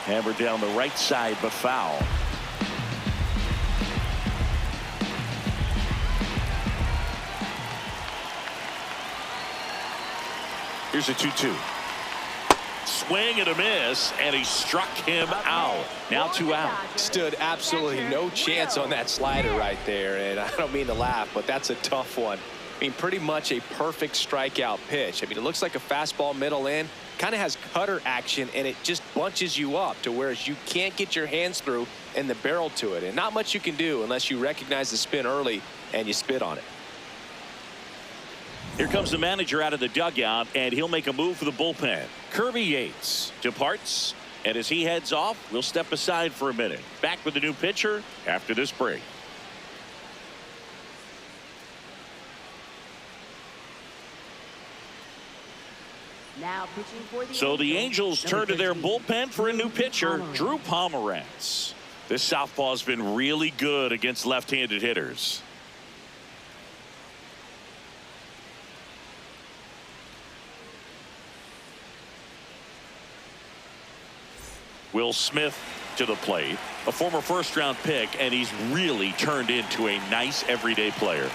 Hammered down the right side, but foul. Here's a 2-2. Swing and a miss, and he struck him out. Now 2 out. Stood absolutely no chance on that slider right there, and I don't mean to laugh, but that's a tough one. I mean, pretty much a perfect strikeout pitch. I mean, it looks like a fastball middle in, kind of has cutter action, and it just bunches you up to where you can't get your hands through and the barrel to it, and not much you can do unless you recognize the spin early and you spit on it. Here comes the manager out of the dugout, and he'll make a move for the bullpen. Kirby Yates departs, and as he heads off, we'll step aside for a minute. Back with the new pitcher after this break. Now pitching for the So the Angels turn to their bullpen for a new pitcher, Drew Pomeranz. This southpaw has been really good against left-handed hitters. Will Smith to the plate, a former first-round pick, and he's really turned into a nice everyday player.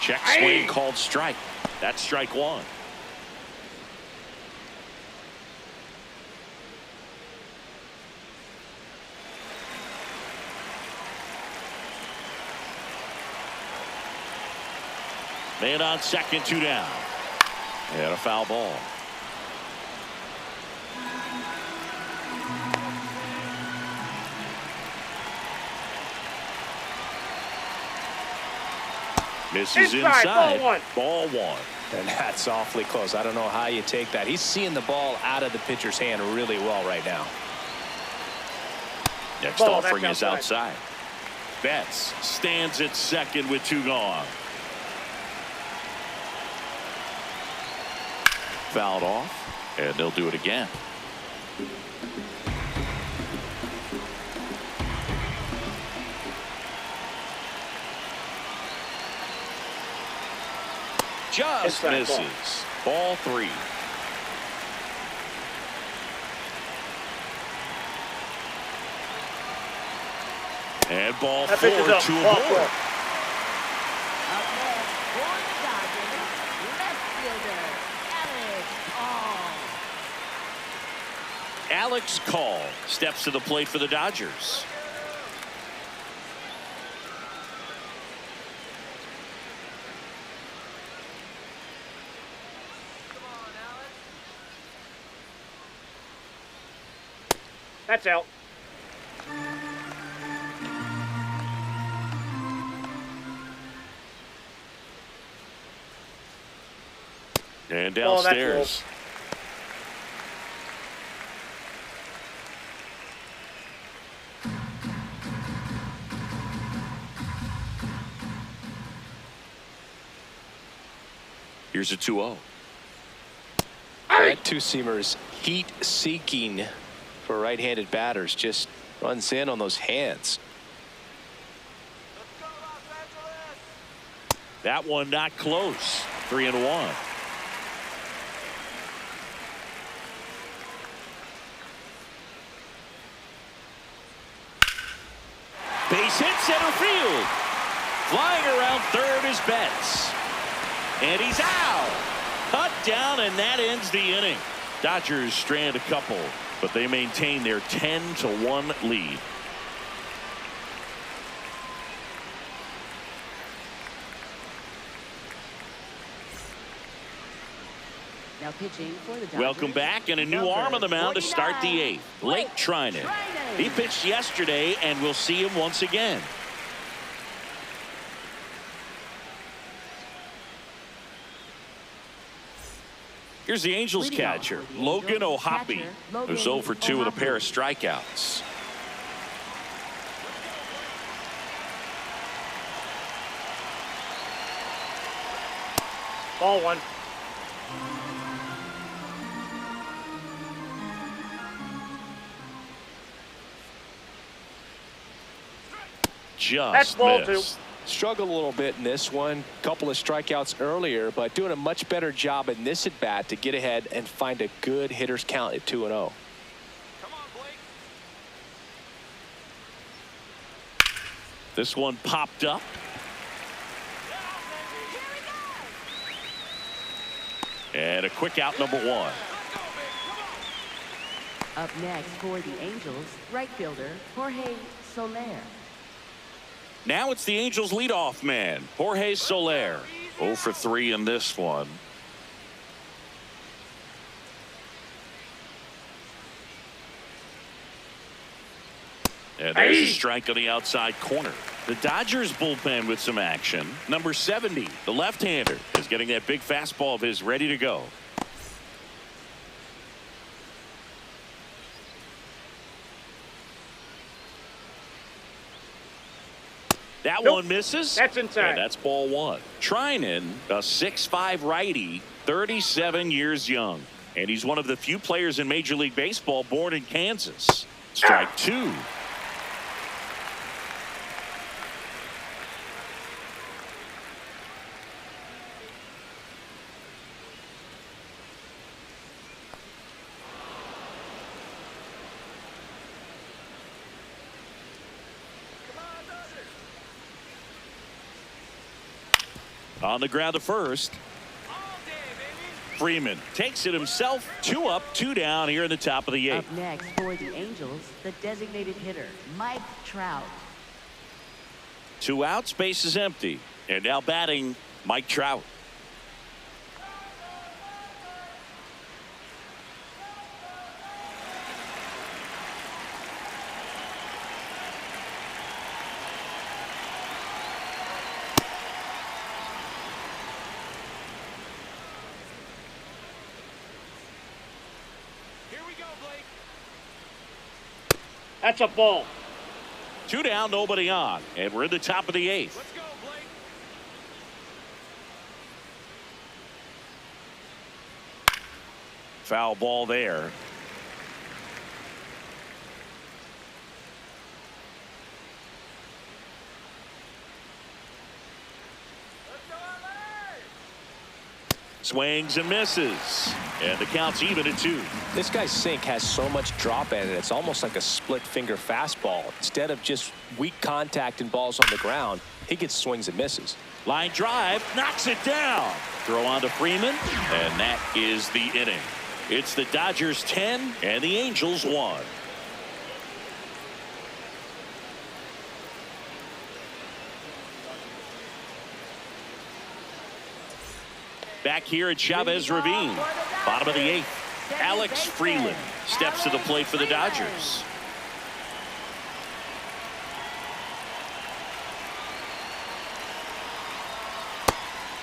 Check swing called strike. That's strike 1. Man on second, 2 down. And a foul ball. Misses Inside, inside. ball one. Ball one. And that's awfully close. I don't know how you take that. He's seeing the ball out of the pitcher's hand really well right now. Next Ball, offering that's is outside. Betts stands at second with 2 gone. Fouled off, and they'll do it again. Just Inside misses. Ball 3. And ball That 4 pitch is up. to a Ball board. 4. Up next for the Dodgers, left fielder, Alex All. Alex Call steps to the plate for the Dodgers. That's out. And Oh, that's downstairs. Here's a 2-0. That two-seamer's heat-seeking for right-handed batters. Just runs in on those hands. That one not close. 3-1. Base hit center field. Flying around third is Betts. And he's out. Cut down, and that ends the inning. Dodgers strand a couple, but they maintain their 10-1 lead. Now pitching for the Dodgers. Welcome back, and a new arm on the mound to start the 8th. Blake Trinan. He pitched yesterday, and we'll see him once again. Here's the Angels catcher, Logan O'Hoppe, who's 0 for 2 with a pair of strikeouts. Ball 1. That's Just ball missed. 2. Struggled a little bit in this one. Couple of strikeouts earlier, but doing a much better job in this at bat to get ahead and find a good hitter's count at 2-0. This one popped up. And a quick out, number 1. Up next for the Angels, right fielder Jorge Soler. Now it's the Angels leadoff man, Jorge Soler. 0 for 3 in this one. And there's a strike on the outside corner. The Dodgers bullpen with some action. Number 70, the left-hander, is getting that big fastball of his ready to go. That one misses. That's inside. And that's ball 1. Trinan, a 6'5" righty, 37 years young. And he's one of the few players in Major League Baseball born in Kansas. Strike 2. On the ground to first. Freeman takes it himself. 2 up, 2 down here in the top of the 8th. Up next for the Angels, the designated hitter, Mike Trout. 2 outs, base is empty. And now batting, Mike Trout. That's a ball. 2 down, nobody on, and we're in the top of the 8th. Let's go, Blake. Foul ball there. Swings and misses, and the count's even at 2. This guy's sink has so much drop in it. It's almost like a split finger fastball. Instead of just weak contact and balls on the ground, he gets swings and misses. Line drive, knocks it down. Throw on to Freeman, and that is the inning. It's the Dodgers 10 and the Angels 1. Back here at Chavez Ravine, bottom of the 8th. Alex Freeland steps to the plate for the Dodgers.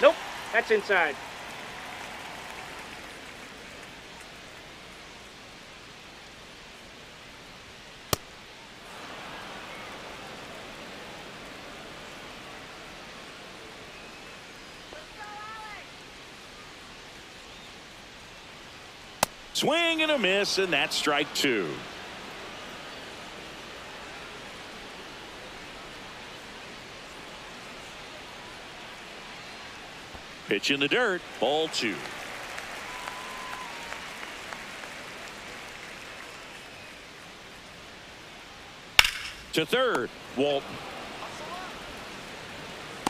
Nope. That's inside. Swing and a miss, and that's strike 2. Pitch in the dirt, ball 2. To third, Walton.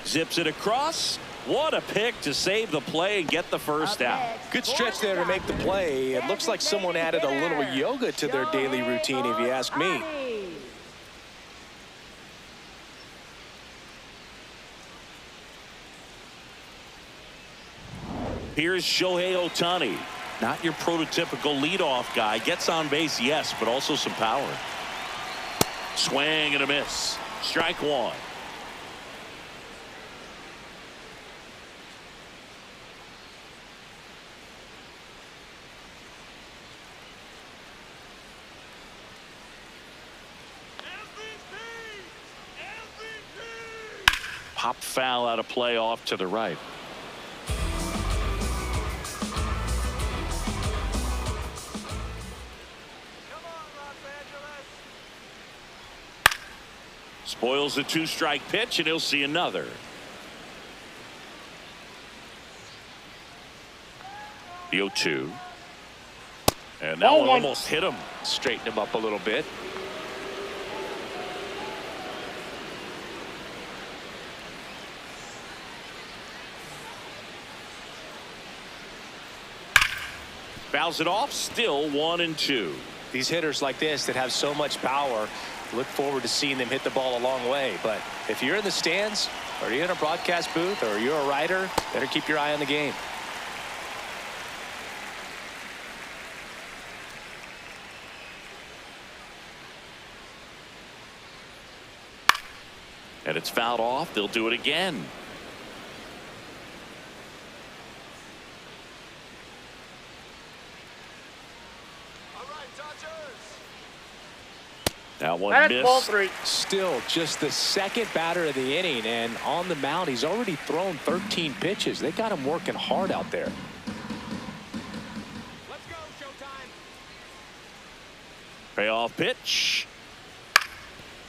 Zips it across. What a pick to save the play and get the first out. Good stretch there to make the play. It looks like someone added a little yoga to their daily routine, if you ask me. Here's Shohei Ohtani. Not your prototypical leadoff guy. Gets on base, yes, but also some power. Swing and a miss. Strike 1. Pop foul out of play off to the right. Spoils the 2-strike pitch, and he'll see another. The 0-2. And that one almost hit him. Straighten him up a little bit. Fouls it off, still 1-2. These hitters like this that have so much power, look forward to seeing them hit the ball a long way. But if you're in the stands, or you're in a broadcast booth, or you're a writer, better keep your eye on the game. And it's fouled off. They'll do it again. That one missed. Ball 3. Still just the second batter of the inning, and on the mound he's already thrown 13 pitches. They got him working hard out there. Let's go, showtime. Payoff pitch.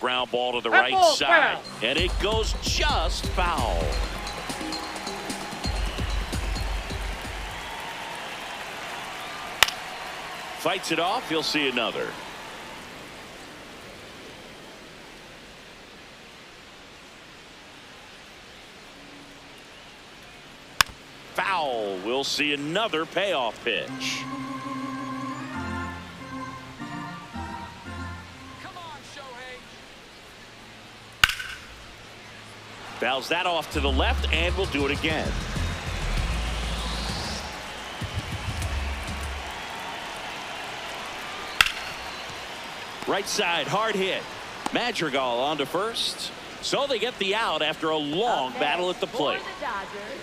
Ground ball to the right ball side. foul. And it goes just foul. Fights it off. He'll see another. Foul. We'll see another payoff pitch. Come on, Shohei. Fouls that off to the left, and we'll do it again. Right side, hard hit. Madrigal on to first. So they get the out after a long battle at the plate. For the Dodgers,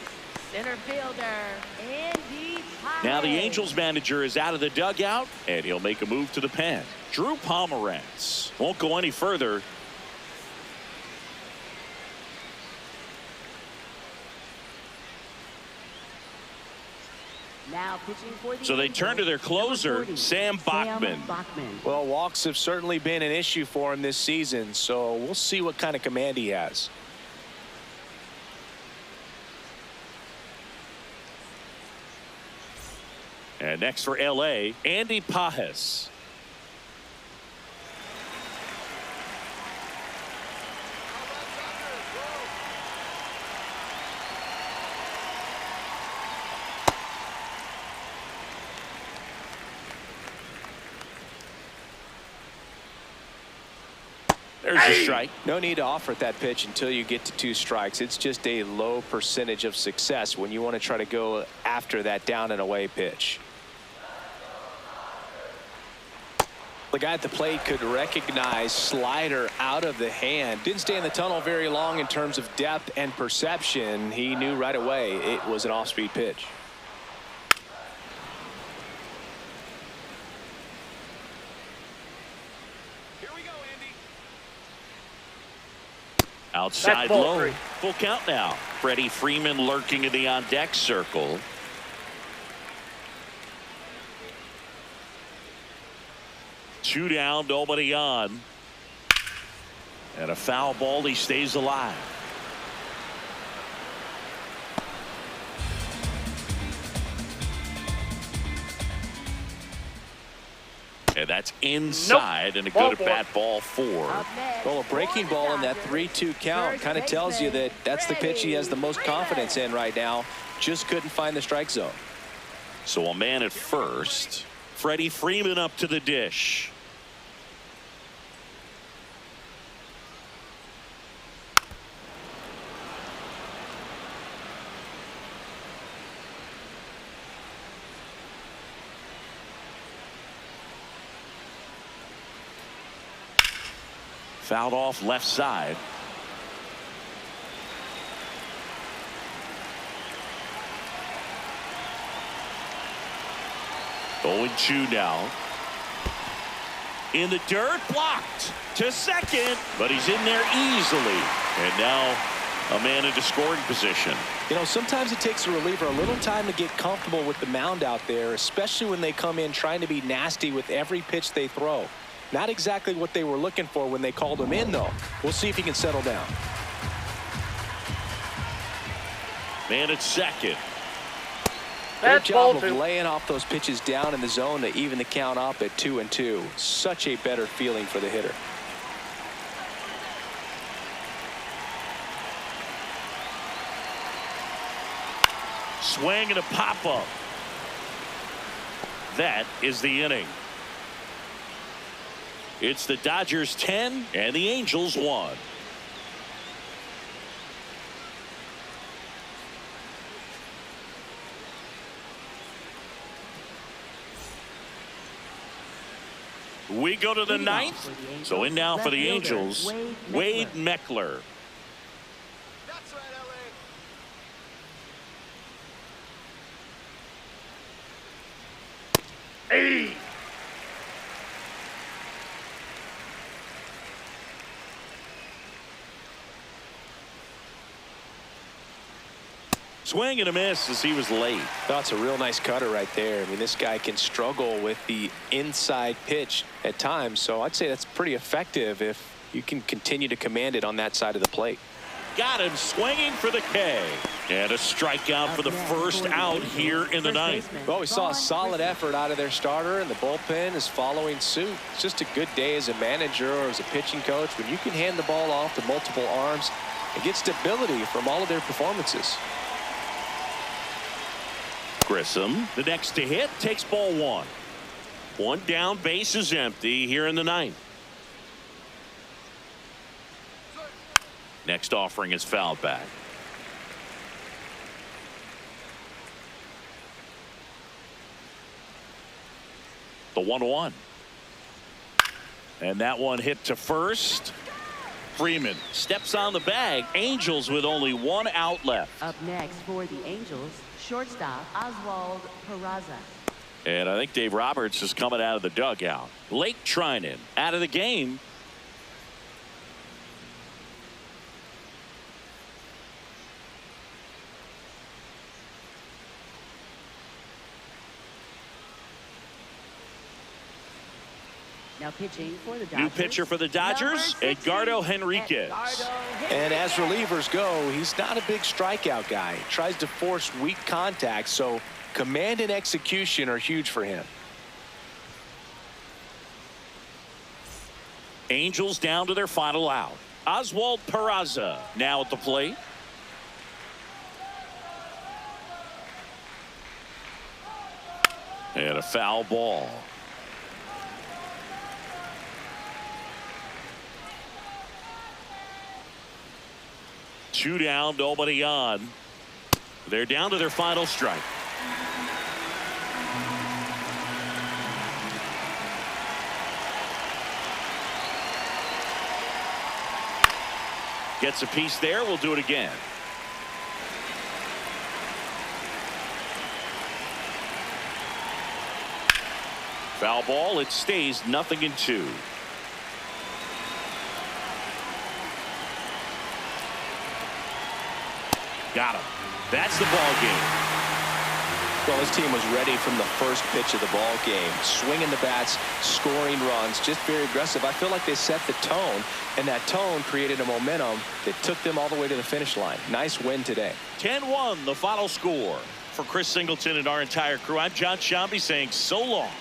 center fielder, Andy Now the Angels manager is out of the dugout, and he'll make a move to the pen. Drew Pomeranz won't go any further. Now pitching for the So they turn to their closer, Sam Bachman. Well, walks have certainly been an issue for him this season, so we'll see what kind of command he has. And next for LA, Andy Pajes. There's a strike. No need to offer at that pitch until you get to 2 strikes. It's just a low percentage of success when you want to try to go after that down and away pitch. The guy at the plate could recognize slider out of the hand. Didn't stay in the tunnel very long in terms of depth and perception. He knew right away it was an off-speed pitch. Outside low. Full count now. Freddie Freeman lurking in the on-deck circle. Two down, nobody on. And a foul ball, he stays alive. And that's inside, and a good at-bat ball 4. Well, a breaking ball in that 3-2 count kind of tells you that that's the pitch he has the most confidence in right now. Just couldn't find the strike zone. So a man at first. Freddie Freeman up to the dish. Fouled off left side. Going 2 now. In the dirt, blocked to second, but he's in there easily. And now a man into scoring position. You know, sometimes it takes a reliever a little time to get comfortable with the mound out there, especially when they come in trying to be nasty with every pitch they throw. Not exactly what they were looking for when they called him in, though. We'll see if he can settle down. Man at second. Good job of laying off those pitches down in the zone to even the count up at 2-2. Such a better feeling for the hitter. Swing and a pop-up. That is the inning. It's the Dodgers 10 and the Angels 1. We go to the 9th. So in now for the Angels, Wade Meckler. That's right, LA. Hey! Swing and a miss as he was late. That's a real nice cutter right there. I mean, this guy can struggle with the inside pitch at times, so I'd say that's pretty effective if you can continue to command it on that side of the plate. Got him swinging for the K. And a strikeout for the first out here in the 9th. Well, we saw a solid effort out of their starter, and the bullpen is following suit. It's just a good day as a manager or as a pitching coach when you can hand the ball off to multiple arms and get stability from all of their performances. Grissom, the next to hit, takes ball 1. 1 down, base is empty here in the 9th. Next offering is fouled back. The 1-1. And that one hit to first. Freeman steps on the bag. Angels with only 1 out left. Up next for the Angels, Shortstop, Oswald Peraza. And I think Dave Roberts is coming out of the dugout. Blake Trinan out of the game. Now pitching for the Dodgers. New pitcher for the Dodgers, Edgardo Henriquez. And as relievers go, he's not a big strikeout guy. He tries to force weak contact, so command and execution are huge for him. Angels down to their final out. Oswald Peraza now at the plate. And a foul ball. Two down, nobody on. They're down to their final strike. Gets a piece there. We'll do it again. Foul ball. It stays 0-2. Got him. That's the ball game. Well, his team was ready from the first pitch of the ball game, swinging the bats, scoring runs, just very aggressive. I feel like they set the tone, and that tone created a momentum that took them all the way to the finish line. Nice win today. 10-1, the final score. For Chris Singleton and our entire crew, I'm John Shambi saying so long.